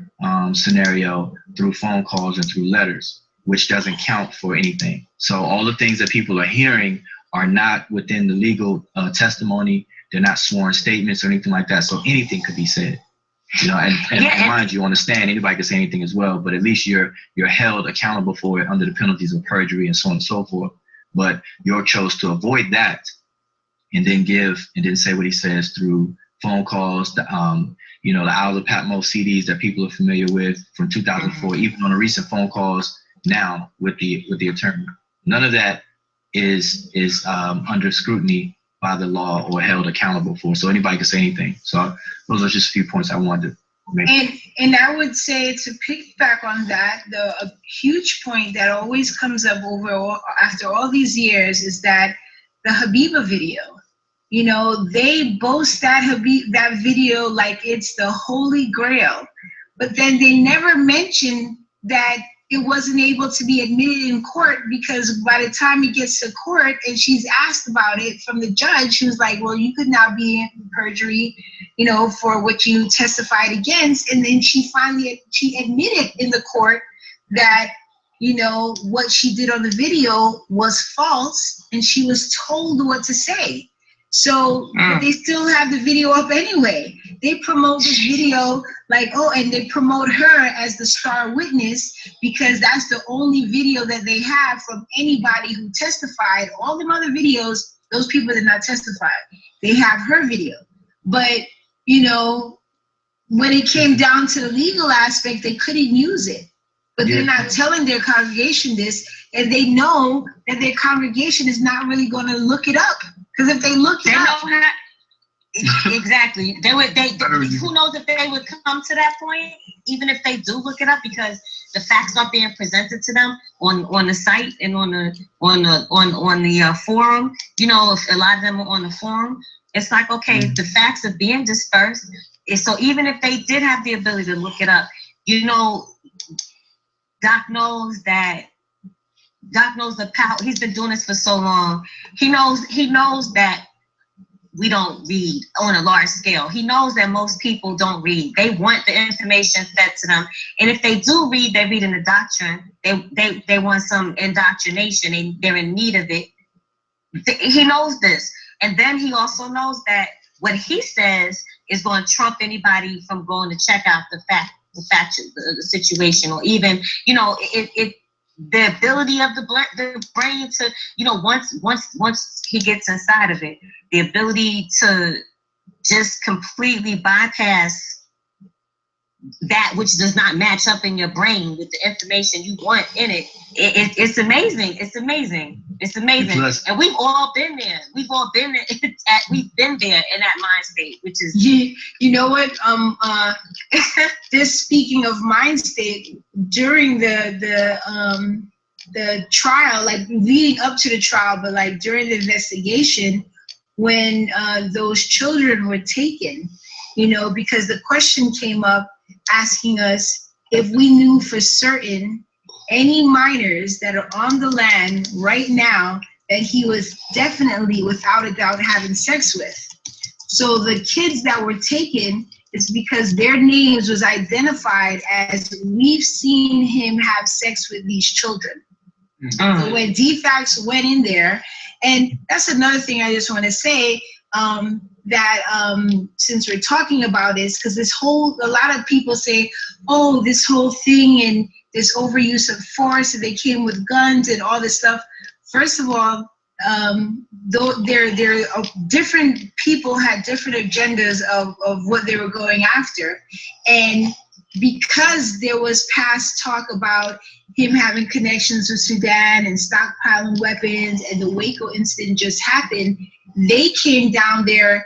scenario through phone calls and through letters, which doesn't count for anything. So all the things that people are hearing are not within the legal testimony. They're not sworn statements or anything like that. So anything could be said. You know, and mind you, on the stand, anybody can say anything as well, but at least you're held accountable for it under the penalties of perjury and so on and so forth. But York chose to avoid that and then say what he says through phone calls, the Isle of Patmos CDs that people are familiar with from 2004, even on the recent phone calls now with the attorney. None of that is under scrutiny by the law or held accountable for. So anybody can say anything. So those are just a few points I wanted to make. And I would say, to piggyback on that, a huge point that always comes up after all these years is that the Habiba video. You know, they boast that video like it's the holy grail, but then they never mention that it wasn't able to be admitted in court, because by the time it gets to court and she's asked about it from the judge, who's like, well, you could not be in perjury, you know, for what you testified against. And then she admitted in the court that, you know, what she did on the video was false, and she was told what to say. So but they still have the video up anyway. They promote this video like, and they promote her as the star witness because that's the only video that they have from anybody who testified. All them other videos, those people did not testify. They have her video. But, you know, when it came down to the legal aspect, they couldn't use it. But they're not telling their congregation this, and they know that their congregation is not really going to look it up. Because if they look it up, exactly, who knows if they would come to that point, even if they do look it up, because the facts are being presented to them on the site and on the forum. You know, if a lot of them are on the forum, it's like, okay, the facts are being dispersed. So even if they did have the ability to look it up, you know, Doc knows the power. He's been doing this for so long. He knows that we don't read on a large scale. He knows that most people don't read. They want the information fed to them. And if they do read, they read in the doctrine. They want some indoctrination. They're in need of it. He knows this. And then he also knows that what he says is going to trump anybody from going to check out the situation, or even, you know, the ability of the brain to, you know, once he gets inside of it, the ability to just completely bypass that which does not match up in your brain with the information you want in it. It's amazing. It's amazing. It's amazing. Plus, and we've all been there. We've been there in that mind state, which is, you know what? This, speaking of mind state, during the trial, like leading up to the trial, but like during the investigation, when those children were taken, you know, because the question came up asking us if we knew for certain any minors that are on the land right now that he was definitely, without a doubt, having sex with. So the kids that were taken is because their names was identified as, we've seen him have sex with these children. Mm-hmm. So when DFACS went in there, and that's another thing I just want to say, since we're talking about this, because a lot of people say, oh, this whole thing and this overuse of force, and they came with guns and all this stuff. First of all, different people had different agendas of what they were going after. And because there was past talk about him having connections with Sudan and stockpiling weapons, and the Waco incident just happened, they came down there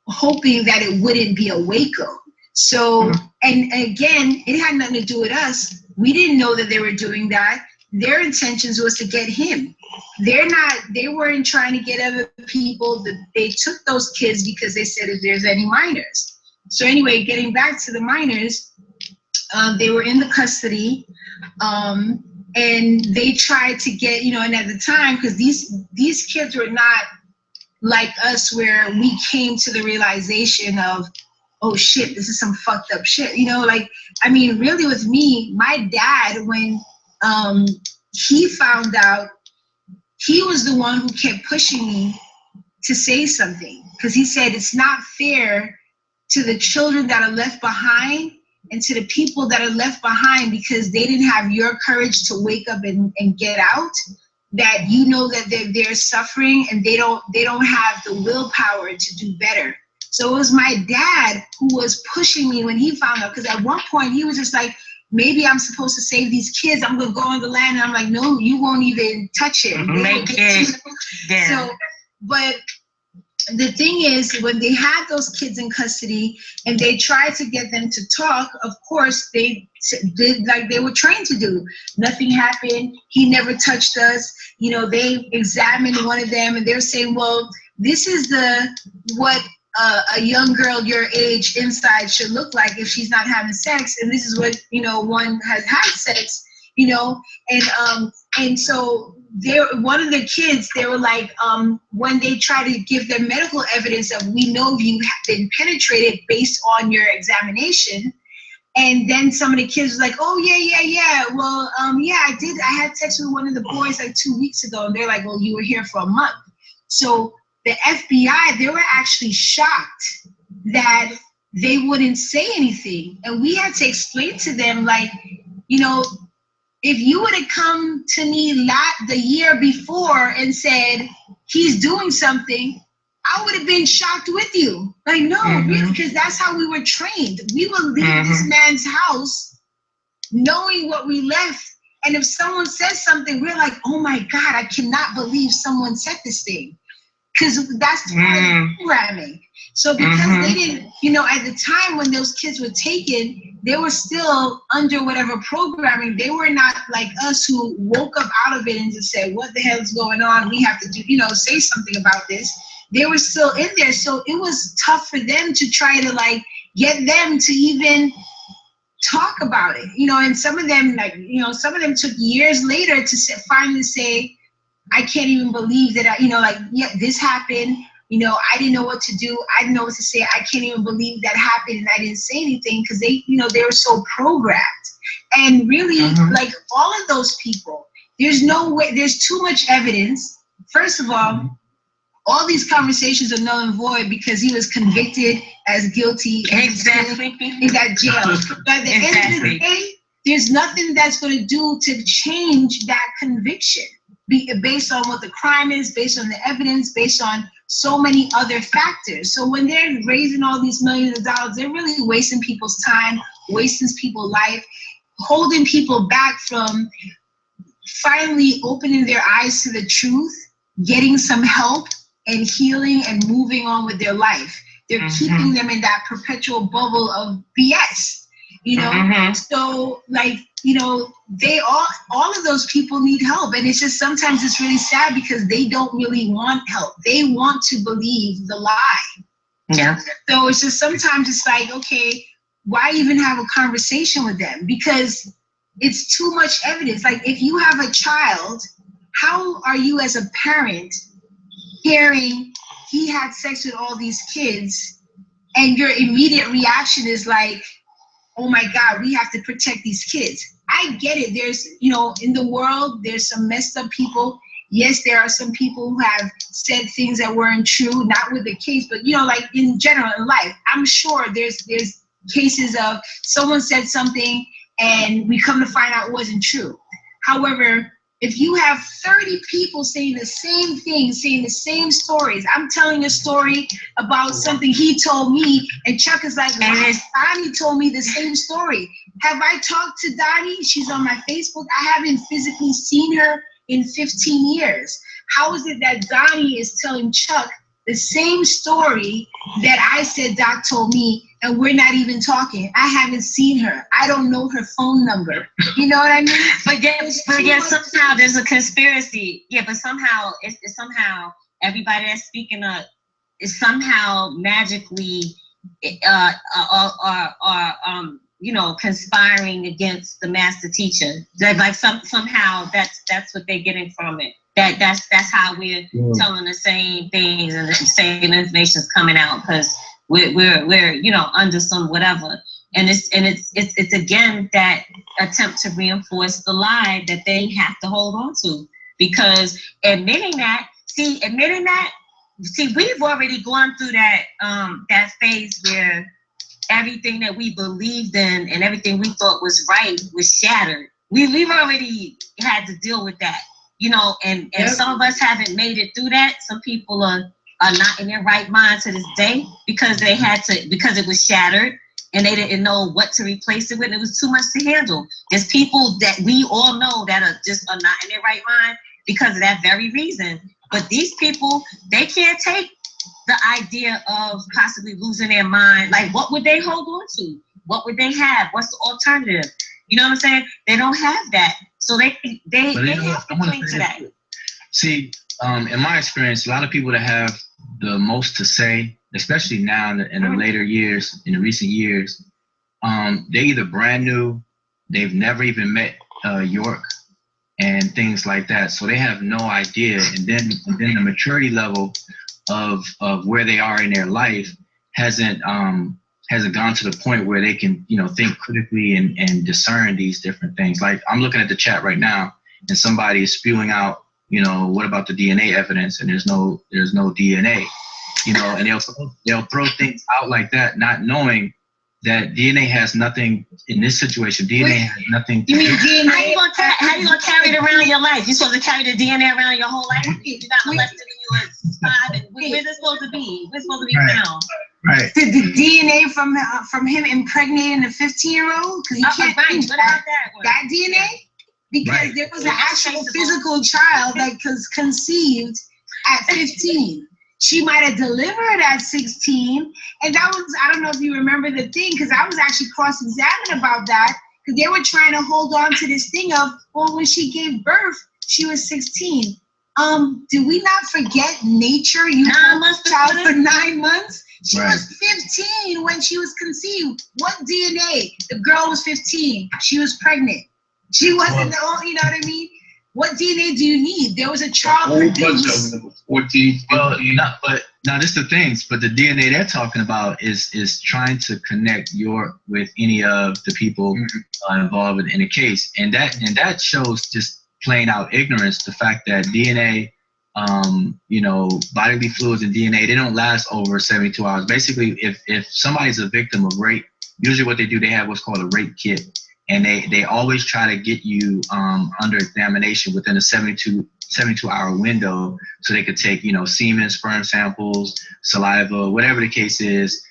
hoping that it wouldn't be a Waco. So, and again, it had nothing to do with us. We didn't know that they were doing that. Their intentions was to get him. They weren't trying to get other people. They took those kids because they said if there's any minors. So anyway, getting back to the minors, they were in the custody, and they tried to get, you know, and at the time, because these kids were not like us, where we came to the realization of, oh shit, this is some fucked up shit. You know, like, I mean, really with me, my dad, when he found out, he was the one who kept pushing me to say something, because he said it's not fair to the children that are left behind and to the people that are left behind because they didn't have your courage to wake up and get out, that you know that they're suffering and they don't have the willpower to do better. So it was my dad who was pushing me when he found out, because at one point he was just like, maybe I'm supposed to save these kids. I'm going to go on the land. And I'm like, no, you won't even touch it. Make it. Yeah. So, but the thing is, when they had those kids in custody and they tried to get them to talk, of course, they did like they were trained to do. Nothing happened. He never touched us. You know, they examined one of them and they're saying, well, this is what a young girl your age inside should look like if she's not having sex. And this is what, you know, one has had sex, you know, and so one of the kids, they were like, when they try to give them medical evidence that we know you have been penetrated based on your examination. And then some of the kids was like, oh, yeah. Well, yeah, I did. I had sex with one of the boys like 2 weeks ago. And they're like, well, you were here for a month. So the FBI, they were actually shocked that they wouldn't say anything. And we had to explain to them, like, you know, if you would have come to me the year before and said, he's doing something, I would have been shocked with you. Like, no, really, because that's how we were trained. We would leave this man's house knowing what we left. And if someone says something, we're like, oh my God, I cannot believe someone said this thing. Because that's part of programming. So because they didn't, you know, at the time when those kids were taken, they were still under whatever programming. They were not like us who woke up out of it and just said, what the hell is going on? We have to do, you know, say something about this. They were still in there. So it was tough for them to try to like get them to even talk about it, you know, and some of them, like, you know, some of them took years later to finally say, I can't even believe that, you know, like, yeah, this happened. You know, I didn't know what to do. I didn't know what to say. I can't even believe that happened and I didn't say anything because they, you know, they were so programmed. And really, like all of those people, there's no way, there's too much evidence. First of all these conversations are null and void because he was convicted as guilty in that jail. But at the end of the day, there's nothing that's going to do to change that conviction. Based on what the crime is, based on the evidence, based on so many other factors. So when they're raising all these millions of dollars, they're really wasting people's time, wasting people's life, holding people back from finally opening their eyes to the truth, getting some help and healing and moving on with their life. They're keeping them in that perpetual bubble of BS, you know? So like, you know, they all of those people need help. And it's just, sometimes it's really sad because they don't really want help. They want to believe the lie. Yeah. So it's just, sometimes it's like, okay, why even have a conversation with them? Because it's too much evidence. Like if you have a child, how are you as a parent hearing he had sex with all these kids and your immediate reaction is like, oh my God, we have to protect these kids. I get it. There's, you know, in the world, there's some messed up people. Yes, there are some people who have said things that weren't true, not with the case, but, you know, like in general in life, I'm sure there's cases of someone said something and we come to find out it wasn't true. However, if you have 30 people saying the same thing, saying the same stories, I'm telling a story about something he told me, and Chuck is like, Donnie told me the same story. Have I talked to Donnie? She's on my Facebook. I haven't physically seen her in 15 years. How is it that Donnie is telling Chuck the same story that I said Doc told me, and we're not even talking? I haven't seen her. I don't know her phone number. You know what I mean? But yet somehow there's a conspiracy. Yeah, but somehow it's somehow everybody that's speaking up is somehow magically you know, conspiring against the master teacher. Like somehow that's what they're getting from it. That's how we're telling the same things and the same information is coming out, because we're you know, under some whatever. And it's again that attempt to reinforce the lie that they have to hold on to, because admitting that, we've already gone through that phase where everything that we believed in and everything we thought was right was shattered. We've already had to deal with that, you know, and some of us haven't made it through that. Some people are not in their right mind to this day because because it was shattered and they didn't know what to replace it with. It was too much to handle. There's people that we all know that are not in their right mind because of that very reason. But these people, they can't take the idea of possibly losing their mind. Like, what would they hold on to? What would they have? What's the alternative? You know what I'm saying? They don't have that. So they have to cling to that. See, in my experience, a lot of people that have the most to say, especially now in the later years, in the recent years, they're either brand new, they've never even met York, and things like that. So they have no idea. And then the maturity level of where they are in their life hasn't gone to the point where they can, you know, think critically and discern these different things. Like, I'm looking at the chat right now and somebody is spewing out, you know, what about the DNA evidence? And there's no DNA, you know, and they'll throw things out like that, not knowing that DNA has nothing in this situation. DNA has nothing. You mean DNA? How you gonna carry it around your life? You're supposed to carry the DNA around your whole life? You got molested when you were 5, and where's it supposed to be? Where's it supposed to be found? Right. Did the DNA from him impregnating a 15-year-old? Because you can't think what about that DNA? Because there was an actual physical child that was conceived at 15. She might have delivered at 16. And that was, I don't know if you remember the thing, because I was actually cross-examined about that, because they were trying to hold on to this thing of, well, when she gave birth, she was 16. Did we not forget nature? You had a child for 9 months? She was 15 when she was conceived. What DNA? The girl was 15. She was pregnant. She wasn't the only, you know what I mean? What DNA do you need? There was a child produced. 14. Well, but now this is the things. But the DNA they're talking about is trying to connect York with any of the people involved in the case, and that shows just plain out ignorance. The fact that DNA, you know, bodily fluids and DNA, they don't last over 72 hours. Basically, if somebody's a victim of rape, usually what they do, they have what's called a rape kit. And they always try to get you under examination within a 72-hour window, so they could take, you know, semen, sperm samples, saliva, whatever the case is,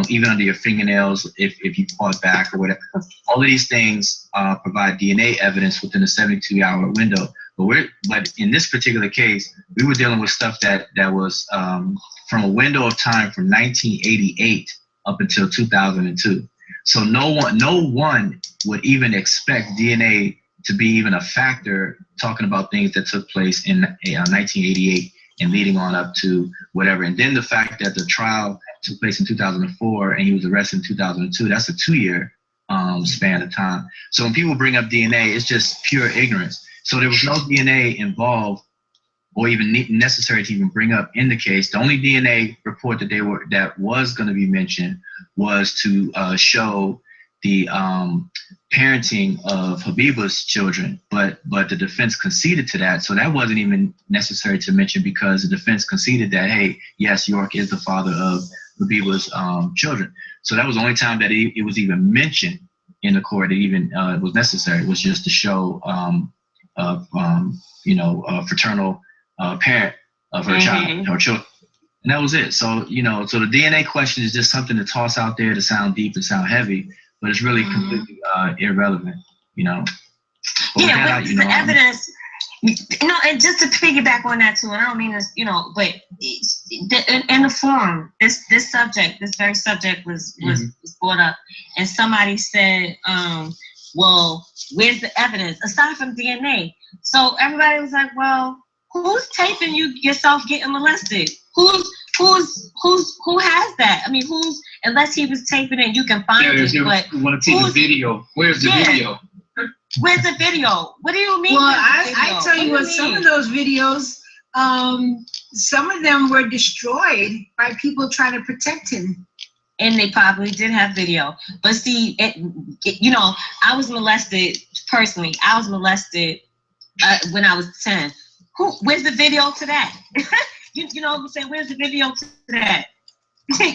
even under your fingernails if you fought back or whatever. All of these things provide DNA evidence within a 72-hour window. But in this particular case, we were dealing with stuff that was from a window of time from 1988 up until 2002. So no one would even expect DNA to be even a factor, talking about things that took place in 1988 and leading on up to whatever. And then the fact that the trial took place in 2004 and he was arrested in 2002, that's a 2-year span of time. So when people bring up DNA, it's just pure ignorance. So there was no DNA involved or even necessary to even bring up in the case. The only DNA report that was going to be mentioned was to show the parenting of Habiba's children, but the defense conceded to that, so that wasn't even necessary to mention, because the defense conceded that, hey, yes, York is the father of Habiba's children. So that was the only time that it was even mentioned in the court. It even was necessary. It was just to show fraternal parent of her child, her children. And that was it. So, you know, so the DNA question is just something to toss out there to sound deep and sound heavy, but it's really completely irrelevant, you know. But the evidence, you know, and just to piggyback on that too, and I don't mean this, you know, but in the forum, this very subject was brought up, and somebody said, well, where's the evidence aside from DNA? So everybody was like, well, who's taping yourself getting molested? Who has that? I mean, unless he was taping it, you can find it. But you want to see the video? Where's the video? Where's the video? What do you mean? Well, I tell you what, some of those videos, some of them were destroyed by people trying to protect him. and they probably did have video. But see, you know, I was molested personally. I was molested when I was 10. Where's the video to that? you know what I'm saying? Where's the video to that?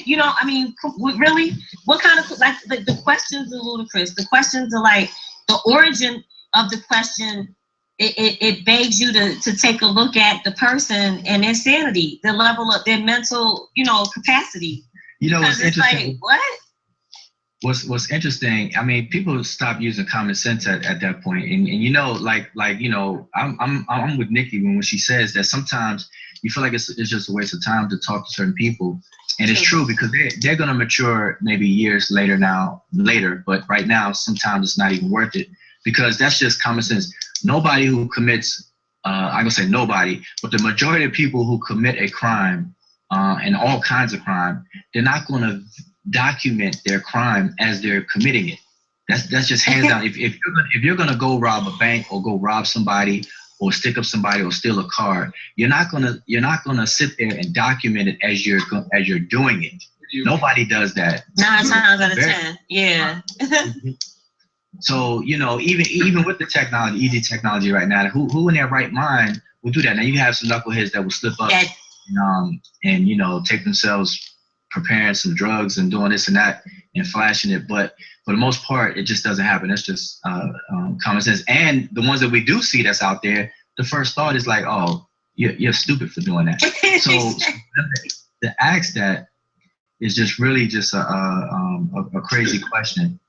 You know, I mean, really? What kind of, like, the questions are ludicrous. The questions are like, the origin of the question, it begs you to take a look at the person and their sanity, the level of their mental, you know, capacity. You know, what's interesting? Like, what? What's interesting? I mean, people stop using common sense at that point, and you know, like you know, I'm with Nikki when she says that sometimes you feel like it's just a waste of time to talk to certain people, and it's true because they're gonna mature maybe years later, but right now sometimes it's not even worth it because that's just common sense. Nobody who commits, I'm gonna say nobody, but the majority of people who commit a crime, and all kinds of crime, they're not gonna document their crime as they're committing it. That's just hands down. If you're gonna go rob a bank or go rob somebody or stick up somebody or steal a car, you're not gonna sit there and document it as you're doing it. Nobody does that. 9 times out of 10, yeah. So you know, even with the technology, ED technology right now, who in their right mind will do that? Now you have some knuckleheads that will slip up, and you know, take themselves preparing some drugs and doing this and that and flashing it, but for the most part, it just doesn't happen. It's just common sense. And the ones that we do see that's out there, the first thought is like, "Oh, you're stupid for doing that." So to ask that is just really just a crazy question.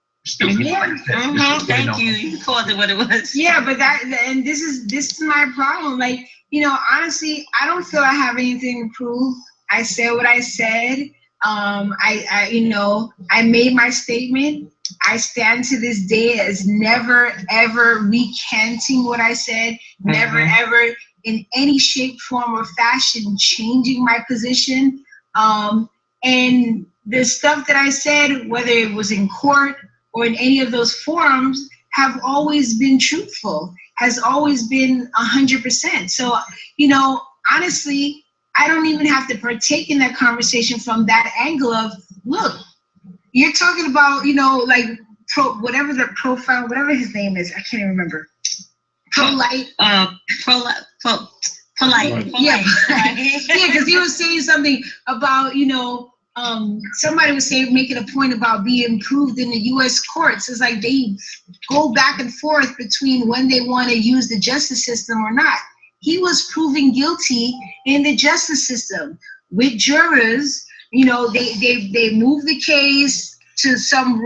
And, you know, Thank you. You called it what it was. Yeah, but and this is my problem. Like, you know, honestly, I don't feel I have anything to prove. I said what I said. I you know, I made my statement. I stand to this day as never ever recanting what I said, never ever in any shape, form, or fashion changing my position. And the stuff that I said, whether it was in court or in any of those forums, have always been truthful, has always been 100%. So, you know, honestly, I don't even have to partake in that conversation from that angle of, look, you're talking about, you know, like whatever the profile, whatever his name is, I can't even remember. Polite. Polite. Yeah, because he was saying something about, you know, somebody was saying, making a point about being proved in the U.S. courts. It's like they go back and forth between when they want to use the justice system or not. He was proven guilty in the justice system with jurors. You know, they moved the case to some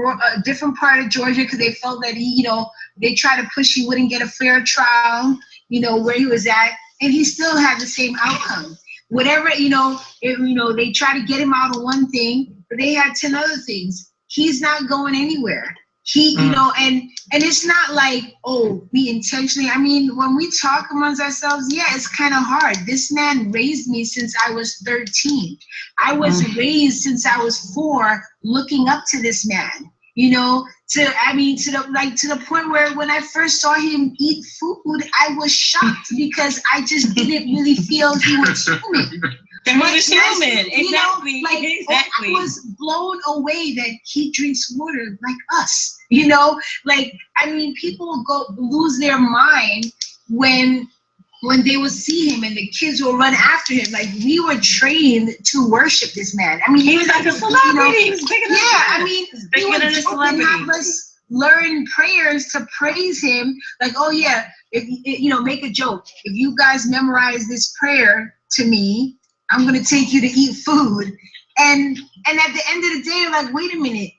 different part of Georgia because they felt that he, you know, they tried to push he wouldn't get a fair trial, you know, where he was at, and he still had the same outcome. Whatever, you know, they try to get him out of one thing, but they had 10 other things. He's not going anywhere. You know, and it's not like, oh, we intentionally, I mean, when we talk amongst ourselves, yeah, it's kind of hard. This man raised me since I was 13. I was raised since I was 4, looking up to this man, you know, to the point where when I first saw him eat food, I was shocked because I just didn't really feel he was human. He was human, exactly. You know, like, exactly. I was blown away that he drinks water like us. You know, like, I mean, people lose their mind when they would see him and the kids will run after him. Like, we were trained to worship this man. I mean, he was like a celebrity. You know, he was bigger than I mean, he would have us learn prayers to praise him. Like, oh yeah, if you know, make a joke. If you guys memorize this prayer to me, I'm gonna take you to eat food. And at the end of the day, like, wait a minute,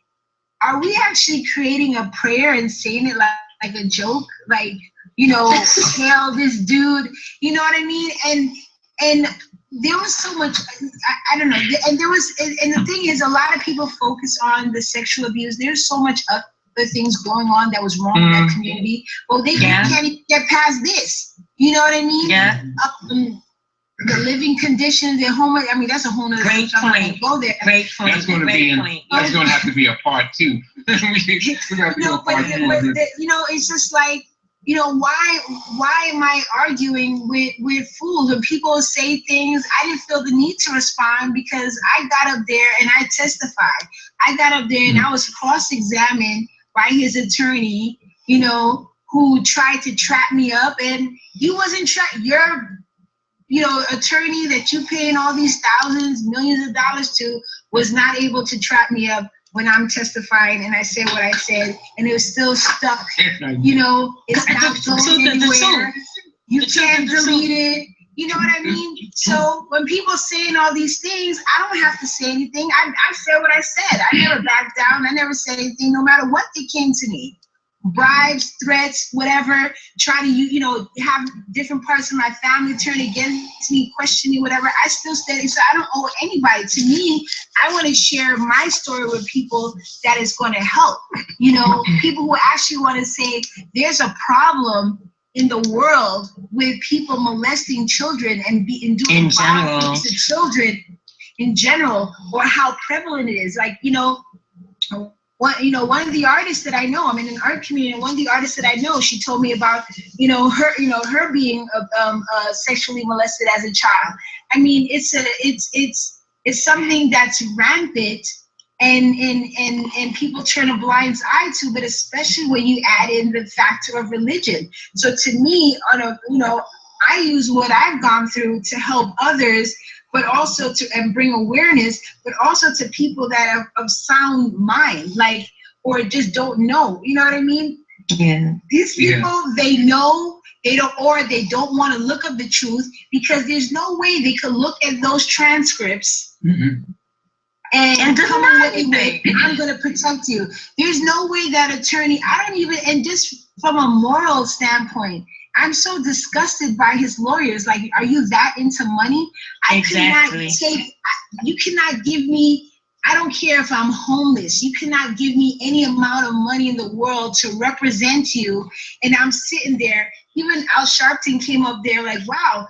are we actually creating a prayer and saying it like a joke? Like, you know, hail this dude, you know what I mean? And there was so much, I don't know. And there was, and the thing is, a lot of people focus on the sexual abuse. There's so much other things going on that was wrong in that community. Well, they can't even get past this. You know what I mean? Yeah. The living conditions, the home. I mean, that's a whole nother. Great point. Go there. Great point. That's going to be. That's going to have to be a part 2. No, but you know, it's just like, You know, why am I arguing with fools? When people say things, I didn't feel the need to respond because I got up there and I testified. I got up there and I was cross-examined by his attorney, you know, who tried to trap me up, and he wasn't your, you know, attorney that you paying all these thousands, millions of dollars to was not able to trap me up when I'm testifying and I said what I said, and it was still stuck. You know, it's not going anywhere. You can't delete it. You know what I mean? So when people saying all these things, I don't have to say anything. I said what I said. I never backed down. I never said anything, no matter what they came to me. Bribes, threats, whatever, try to, you know, have different parts of my family turn against me, question me, whatever. I still stay, so I don't owe anybody. To me, I want to share my story with people that is going to help. You know, people who actually want to say there's a problem in the world with people molesting children and doing violence to children in general, or how prevalent it is. Like, you know, one of the artists that I know, I'm in an art community, and one of the artists that I know, she told me about, her being sexually molested as a child. I mean, it's something that's rampant, and people turn a blind eye to, but especially when you add in the factor of religion. So to me, I use what I've gone through to help others, but also and bring awareness, but also to people that are of sound mind, or just don't know. You know what I mean? Yeah. These people, they know, they don't want to look up the truth, because there's no way they could look at those transcripts and come up with I'm going to protect you. There's no way that attorney, and just from a moral standpoint, I'm so disgusted by his lawyers. Like, are you that into money? You cannot give me, I don't care if I'm homeless, you cannot give me any amount of money in the world to represent you. And I'm sitting there, even Al Sharpton came up there like, wow,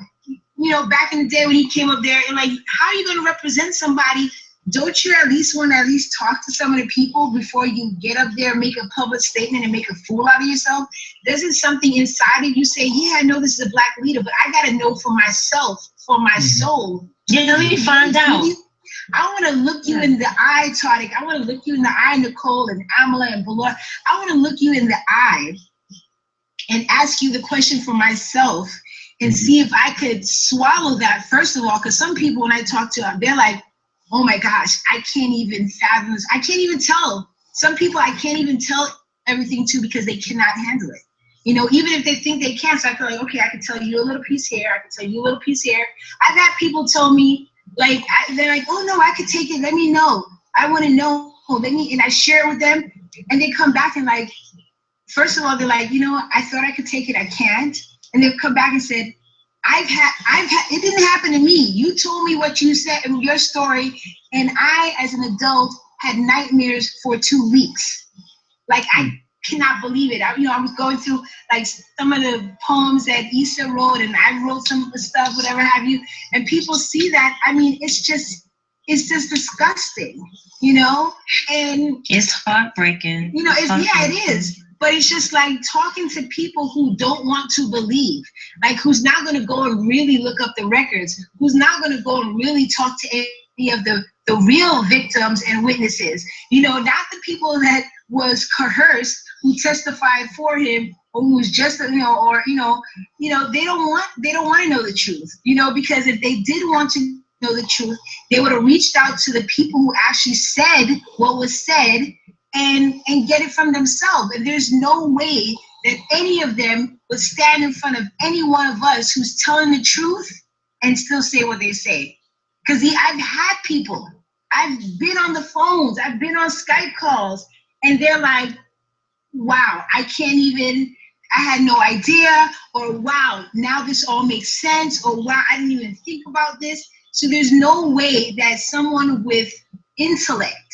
back in the day when he came up there, and like, how are you going to represent somebody? Don't you at least want to talk to some of the people before you get up there and make a public statement and make a fool out of yourself? Doesn't something inside of you say, yeah, I know this is a black leader, but I got to know for myself, for my soul. Yeah, let me find out. I want to look you in the eye, Tariq. I want to look you in the eye, Nicole and Amala and Bilal. I want to look you in the eye and ask you the question for myself and see if I could swallow that, first of all, because some people, when I talk to them, they're like, oh my gosh, I can't even fathom this. I can't even tell. Some people I can't even tell everything to because they cannot handle it. Even if they think they can, so I feel like, okay, I can tell you a little piece here, I can tell you a little piece here. I've had people tell me, they're like, oh no, I could take it, let me know. I want to know, and I share it with them, and they come back and like, first of all, they're like, I thought I could take it, I can't. And they'll come back and said, I've had, it didn't happen to me. You told me what you said in your story, and I, as an adult, had nightmares for 2 weeks. Like, I cannot believe it. I was going through like some of the poems that Issa wrote, and I wrote some of the stuff, whatever have you, and people see that. I mean, it's just disgusting, and it's heartbreaking. It is. But it's just like talking to people who don't want to believe, like who's not going to go and really look up the records, who's not going to go and really talk to any of the real victims and witnesses, not the people that was coerced, who testified for him, or who was just, they don't want to know the truth, because if they did want to know the truth, they would have reached out to the people who actually said what was said, and get it from themselves. And there's no way that any of them would stand in front of any one of us who's telling the truth and still say what they say. Because I've had people, I've been on the phones, I've been on Skype calls, and they're like, wow, I had no idea, or wow, now this all makes sense, or wow, I didn't even think about this. So there's no way that someone with intellect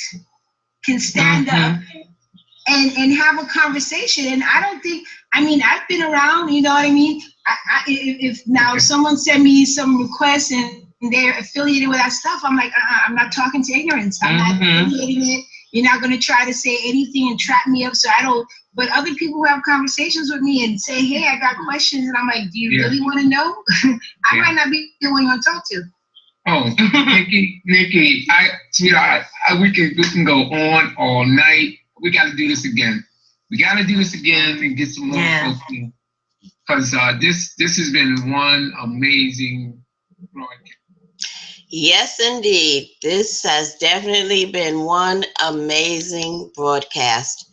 can stand up and have a conversation. And I don't think, I've been around, you know what I mean? If someone send me some requests and they're affiliated with that stuff, I'm like, I'm not talking to ignorance. I'm not affiliating it. You're not going to try to say anything and trap me up so I don't But other people who have conversations with me and say, hey, I got questions, and I'm like, do you really want to know? I might not be the one you want to talk to. Oh, Nikki, sweetheart, we can go on all night. We got to do this again. We got to do this again and get some more folks in. Because this has been one amazing broadcast. Yes, indeed. This has definitely been one amazing broadcast.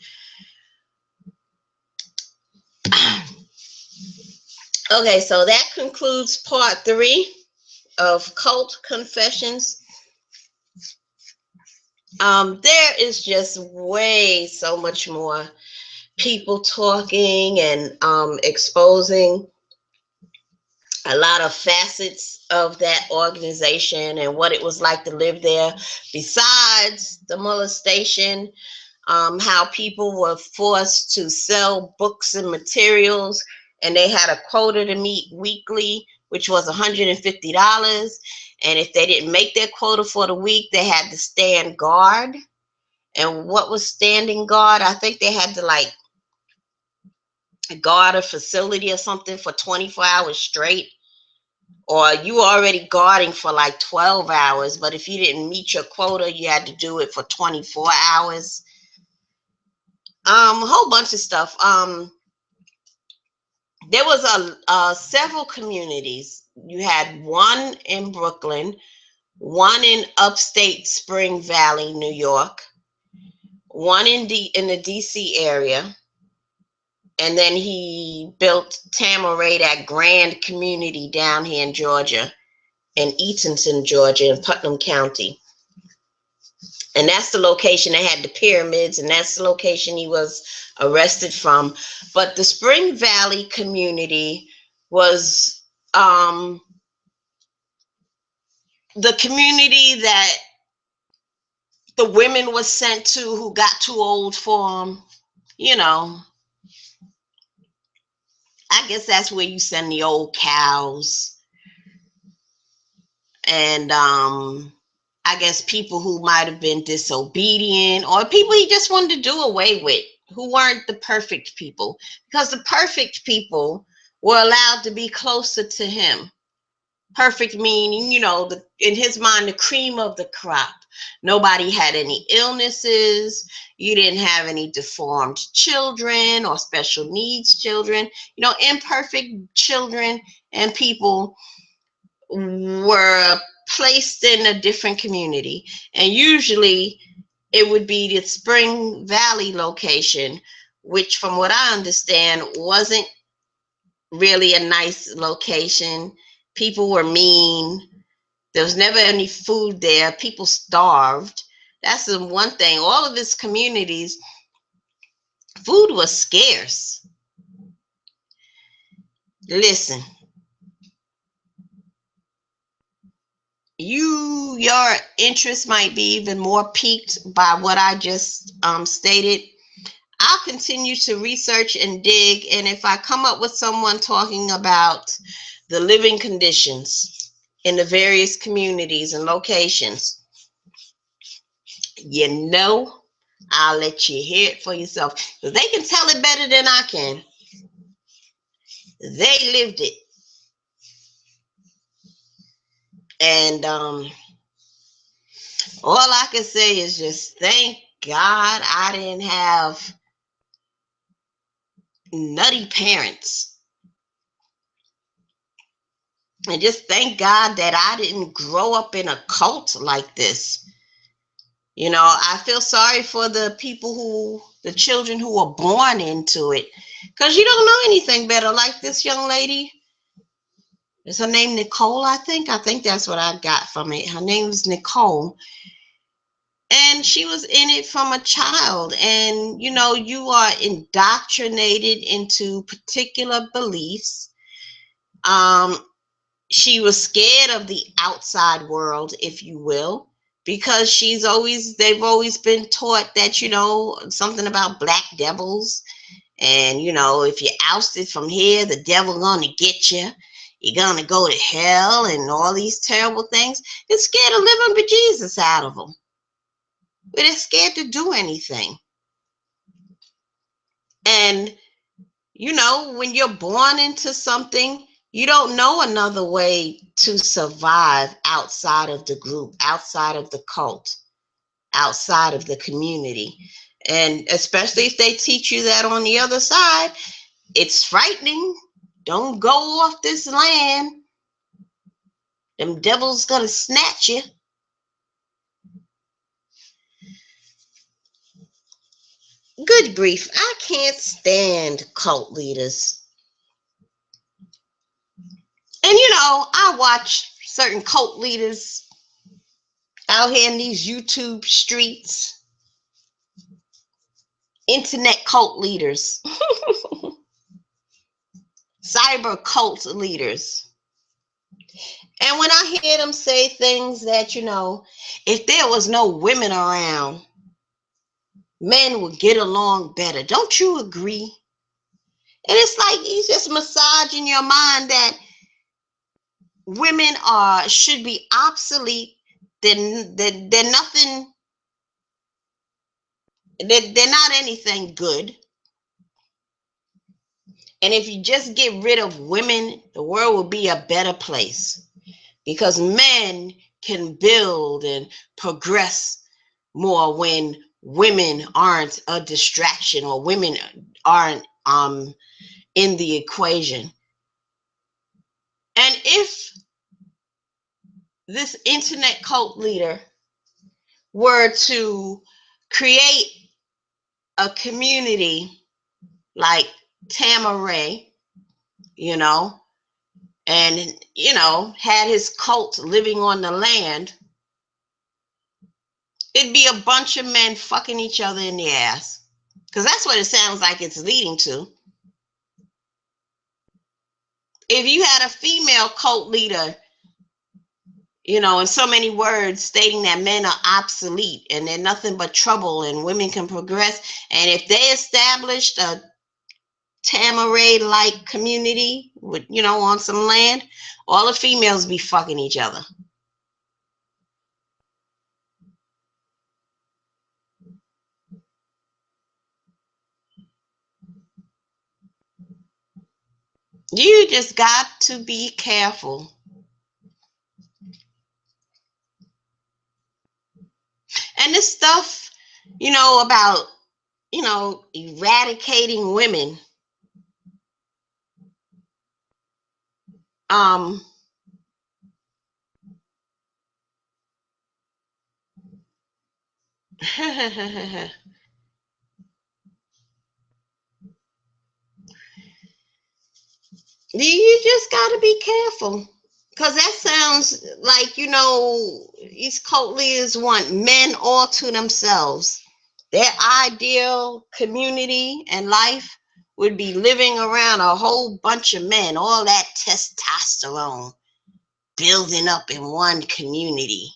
Okay, so that concludes part 3 of Cult Confessions. There is just way so much more people talking and exposing a lot of facets of that organization and what it was like to live there, besides the molestation, how people were forced to sell books and materials, and they had a quota to meet weekly, which was $150. And if they didn't make their quota for the week, they had to stand guard. And what was standing guard? I think they had to like guard a facility or something for 24 hours straight. Or you were already guarding for like 12 hours, but if you didn't meet your quota, you had to do it for 24 hours. A whole bunch of stuff. There was several communities. You had one in Brooklyn, one in upstate Spring Valley, New York, one in the DC area, and then he built Tama-Re, that grand community down here in Georgia, in Eatonton, Georgia, in Putnam County. And that's the location that had the pyramids, and that's the location he was arrested from. But the Spring Valley community was the community that the women were sent to who got too old for them. You know, I guess that's where you send the old cows. And I guess people who might have been disobedient, or people he just wanted to do away with, who weren't the perfect people, because the perfect people were allowed to be closer to him. Perfect meaning, you know, in his mind, the cream of the crop. Nobody had any illnesses. You didn't have any deformed children or special needs children. You know, imperfect children and people were placed in a different community. And usually it would be the Spring Valley location, which from what I understand wasn't really a nice location. People were mean. There was never any food there. People starved. That's the one thing. All of his communities, food was scarce. Listen, your interest might be even more piqued by what I just stated. I'll continue to research and dig, and if I come up with someone talking about the living conditions in the various communities and locations, you know, I'll let you hear it for yourself, because they can tell it better than I can. They lived it. And all I can say is just thank God I didn't have nutty parents. And just thank God that I didn't grow up in a cult like this. You know, I feel sorry for the children who were born into it, because you don't know anything better. Like this young lady, is her name Nicole, I think? I think that's what I got from it. Her name is Nicole. And she was in it from a child. And, you know, you are indoctrinated into particular beliefs. She was scared of the outside world, if you will, because they've always been taught that, you know, something about black devils. And, you know, if you're ousted from here, the devil's going to get you. You're going to go to hell and all these terrible things. They're scared of living bejesus out of them. But they're scared to do anything. And, you know, when you're born into something, you don't know another way to survive outside of the group, outside of the cult, outside of the community. And especially if they teach you that on the other side, it's frightening. Don't go off this land. Them devils gonna snatch you. Good grief, I can't stand cult leaders. And you know, I watch certain cult leaders out here in these YouTube streets, internet cult leaders, cyber cult leaders. And when I hear them say things that, you know, if there was no women around, men would get along better. Don't you agree? And it's like he's just massaging your mind that women should be obsolete. They're nothing. They're not anything good. And if you just get rid of women, the world will be a better place, because men can build and progress more when women aren't a distraction, or women aren't in the equation. And if this internet cult leader were to create a community like Tama-Re, you know, and, you know, had his cult living on the land, it'd be a bunch of men fucking each other in the ass. Because that's what it sounds like it's leading to. If you had a female cult leader, you know, in so many words, stating that men are obsolete and they're nothing but trouble and women can progress, and if they established a Tama-Re-like community with, you know, on some land, all the females be fucking each other. You just got to be careful. And this stuff, you know, about, you know, eradicating women. You just got to be careful, because that sounds like, you know, these cult leaders want men all to themselves. Their ideal community and life would be living around a whole bunch of men, all that testosterone building up in one community.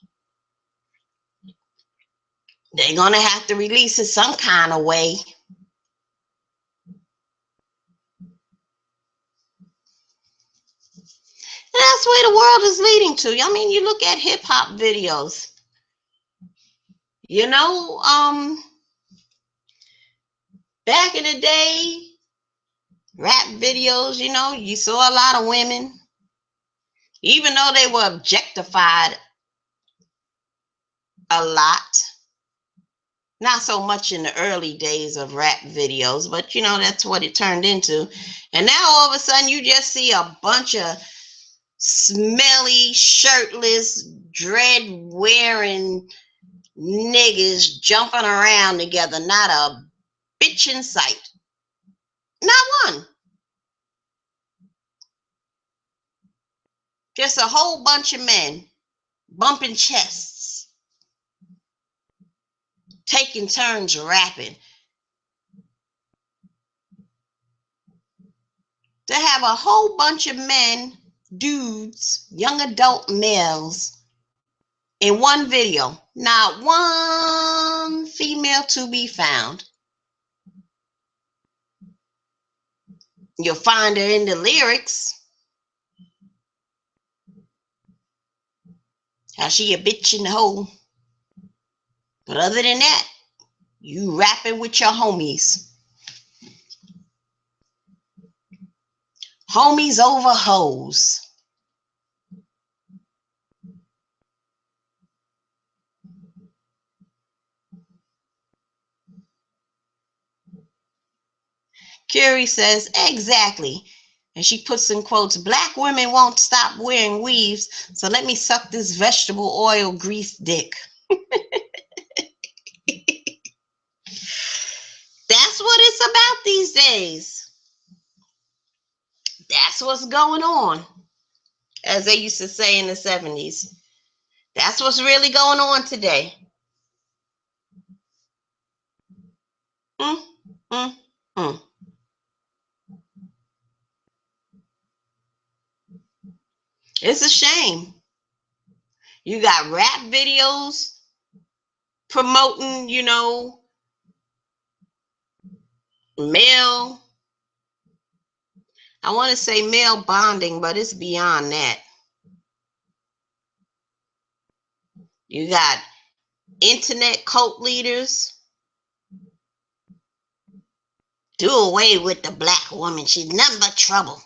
They're going to have to release it some kind of way. And that's where the world is leading to. I mean, you look at hip hop videos. You know, back in the day, rap videos, you know, you saw a lot of women, even though they were objectified a lot. Not so much in the early days of rap videos, but, you know, that's what it turned into. And now all of a sudden you just see a bunch of smelly, shirtless, dread-wearing niggas jumping around together. Not a bitch in sight. Not one. Just a whole bunch of men bumping chests, taking turns rapping. To have a whole bunch of men, dudes, young adult males in one video, not one female to be found. You'll find her in the lyrics. How she a bitch in the hole. But other than that, you rapping with your homies. Homies over hoes. Curie says, exactly. And she puts in quotes, black women won't stop wearing weaves, so let me suck this vegetable oil grease dick. That's what it's about these days. That's what's going on, as they used to say in the 70s. That's what's really going on today. Mm, mm, mm. It's a shame. You got rap videos promoting, male, I want to say male bonding, but it's beyond that. You got internet cult leaders. Do away with the black woman. She's nothing but trouble.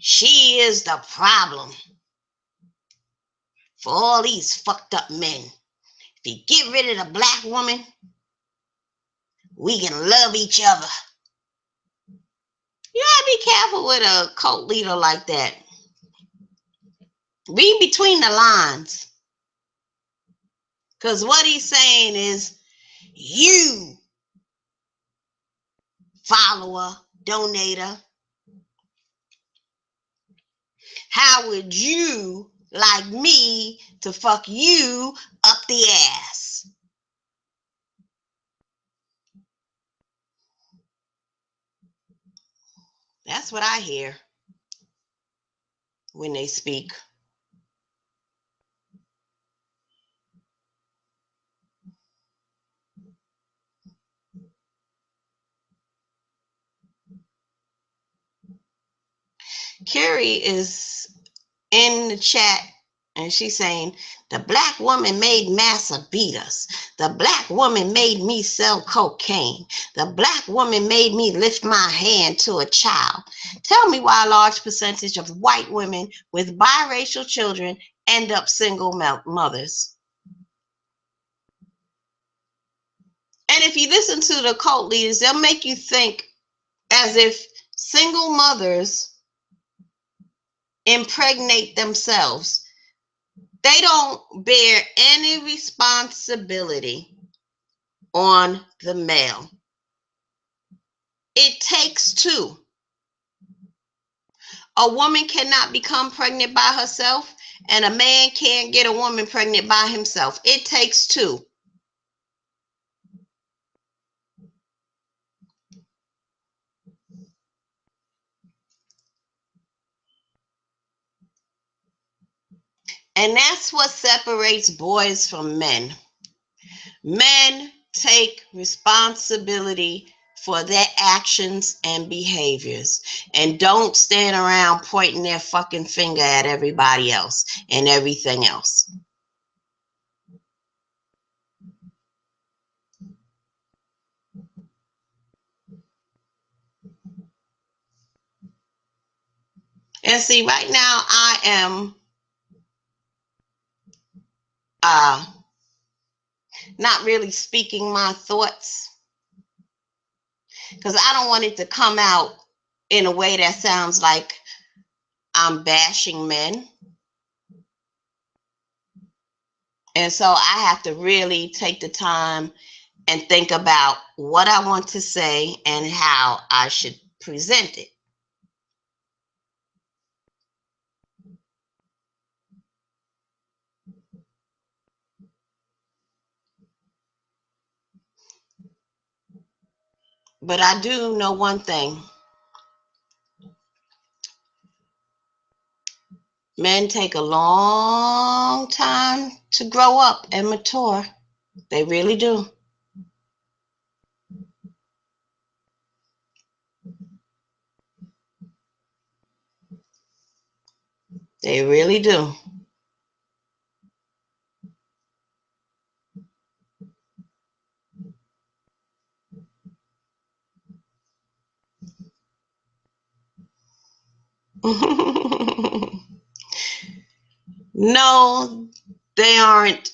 She is the problem for all these fucked up men. If you get rid of the black woman, we can love each other. You gotta be careful with a cult leader like that. Read between the lines. Because what he's saying is, you, follower, donator, how would you like me to fuck you up the ass? That's what I hear when they speak. Carrie is in the chat and she's saying, the black woman made Massa beat us. The black woman made me sell cocaine. The black woman made me lift my hand to a child. Tell me why a large percentage of white women with biracial children end up single mothers. And if you listen to the cult leaders, they'll make you think as if single mothers impregnate themselves. They don't bear any responsibility on the male. It takes two. A woman cannot become pregnant by herself, and a man can't get a woman pregnant by himself. It takes two. And that's what separates boys from men. Men take responsibility for their actions and behaviors and don't stand around pointing their fucking finger at everybody else and everything else. And see, right now I am not really speaking my thoughts because I don't want it to come out in a way that sounds like I'm bashing men. And so I have to really take the time and think about what I want to say and how I should present it. But I do know one thing. Men take a long time to grow up and mature. They really do. They really do. No, they aren't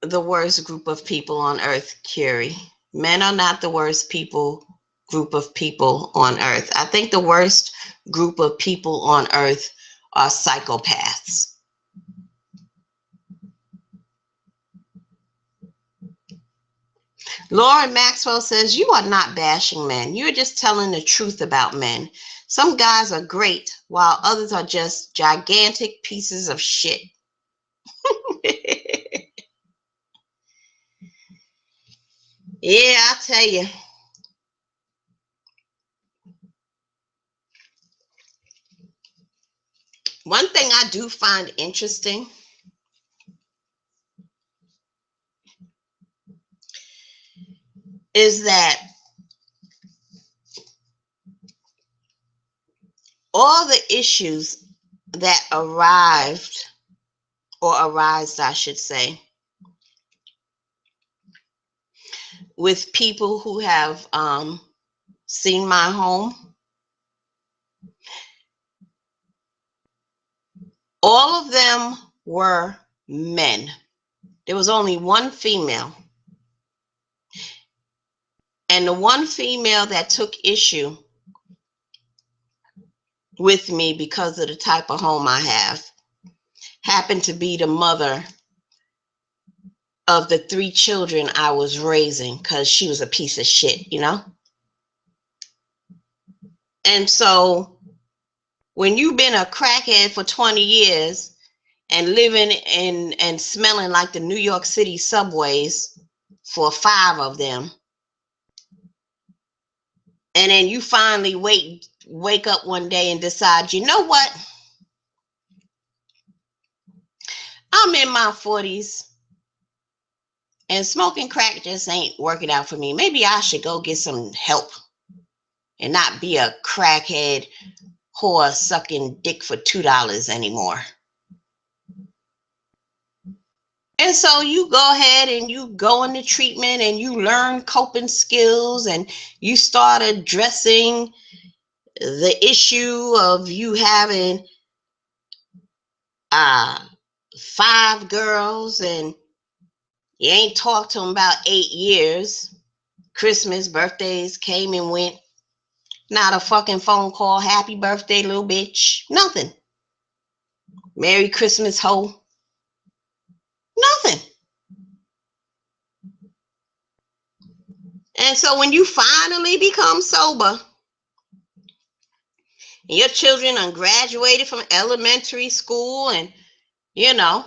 the worst group of people on earth, Curie. Men are not the worst group of people on earth. I think the worst group of people on earth are psychopaths. Lauren Maxwell says, you are not bashing men. You're just telling the truth about men. Some guys are great, while others are just gigantic pieces of shit. Yeah, I tell you. One thing I do find interesting is that all the issues that arise, I should say, with people who have seen my home, all of them were men. There was only one female. And the one female that took issue with me because of the type of home I have happened to be the mother of the 3 children I was raising, because she was a piece of shit, you know? And so when you've been a crackhead for 20 years and living in and smelling like the New York City subways for 5 of them, and then you finally wake up one day and decide, you know what? I'm in my 40s and smoking crack just ain't working out for me. Maybe I should go get some help and not be a crackhead whore sucking dick for $2 anymore. And so you go ahead and you go into treatment and you learn coping skills and you start addressing the issue of you having 5 girls and you ain't talked to them about 8 years. Christmas, birthdays came and went. Not a fucking phone call. Happy birthday, little bitch. Nothing. Merry Christmas, ho. Nothing. And so when you finally become sober, and your children are graduated from elementary school, and you know,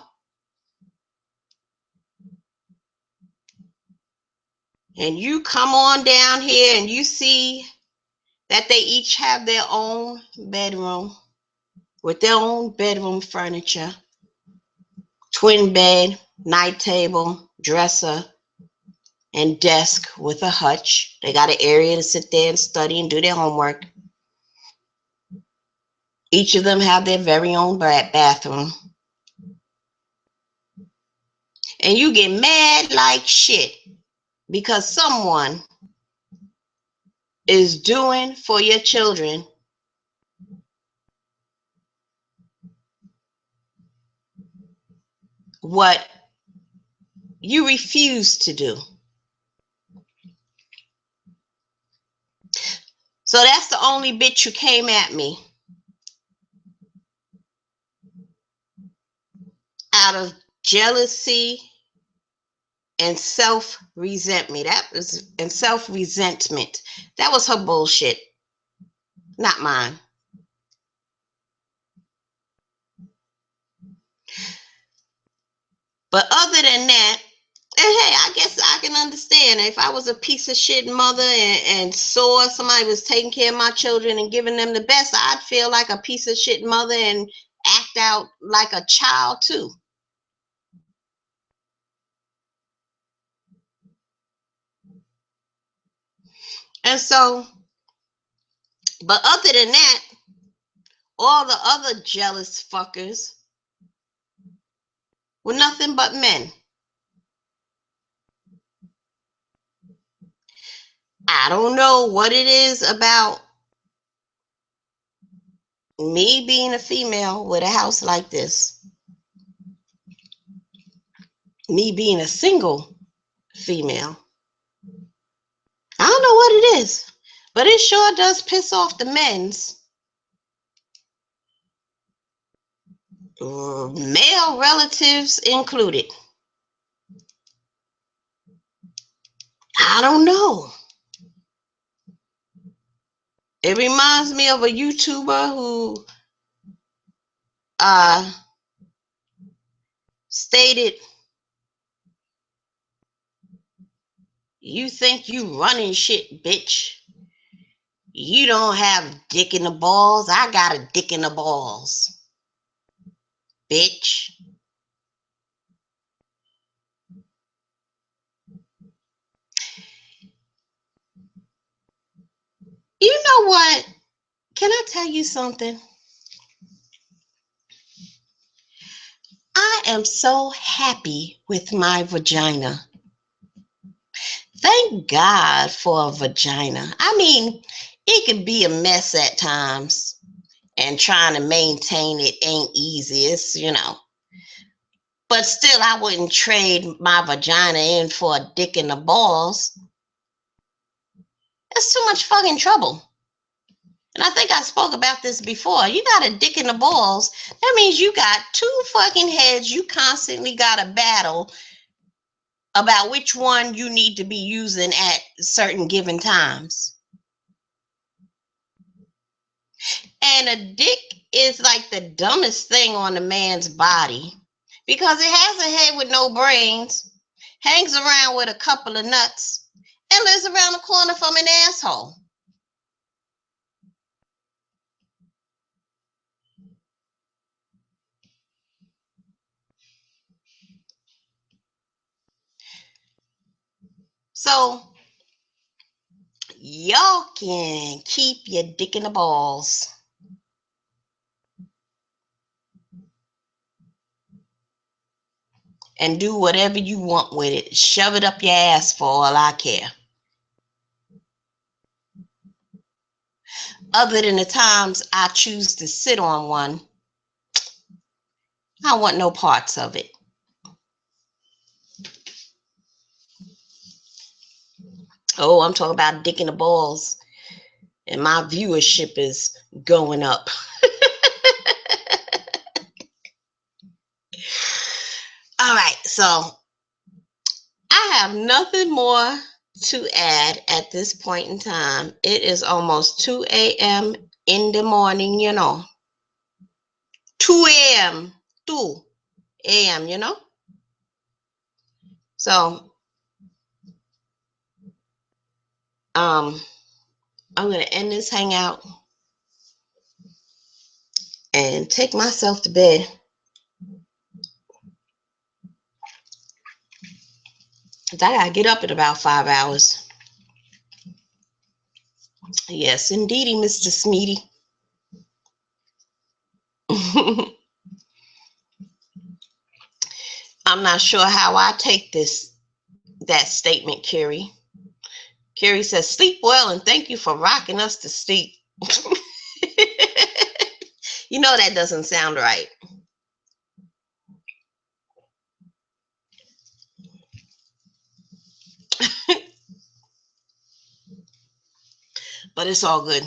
and you come on down here and you see that they each have their own bedroom with their own bedroom furniture, twin bed, night table, dresser, and desk with a hutch. They got an area to sit there and study and do their homework. Each of them have their very own bathroom. And you get mad like shit because someone is doing for your children what you refuse to do. So that's the only bitch who came at me out of jealousy and self-resentment. Self-resentment. That was her bullshit, not mine. But other than that, and hey, I guess I can understand if I was a piece of shit mother and saw somebody was taking care of my children and giving them the best, I'd feel like a piece of shit mother and act out like a child too. And so, but other than that, all the other jealous fuckers were nothing but men. I don't know what it is about me being a female with a house like this, me being a single female, I don't know what it is, but it sure does piss off the men's, male relatives included. I don't know. It reminds me of a YouTuber who stated, "You think you running shit, bitch. You don't have dick in the balls. I got a dick in the balls, bitch." You know what? Can I tell you something? I am so happy with my vagina. Thank God for a vagina. I mean, it can be a mess at times, and trying to maintain it ain't easy. It's, but still, I wouldn't trade my vagina in for a dick in the balls. That's too much fucking trouble. And I think I spoke about this before. You got a dick in the balls. That means you got two fucking heads. You constantly got a battle about which one you need to be using at certain given times. And a dick is like the dumbest thing on a man's body because it has a head with no brains, hangs around with a couple of nuts, and lives around the corner from an asshole. So y'all can keep your dick in the balls. And do whatever you want with it. Shove it up your ass for all I care. Other than the times I choose to sit on one, I want no parts of it. Oh, I'm talking about dick in the balls. And my viewership is going up. All right, so I have nothing more to add at this point in time. It is almost 2 a.m. in the morning, 2 a.m. 2 a.m., So, I'm going to end this hangout and take myself to bed. I got to get up in about 5 hours. Yes, indeedy, Mr. Smeety. I'm not sure how I take that statement, Carrie. Carrie says, sleep well and thank you for rocking us to sleep. That doesn't sound right. But it's all good.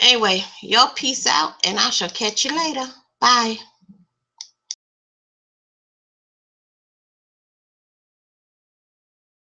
Anyway, y'all peace out and I shall catch you later. Bye.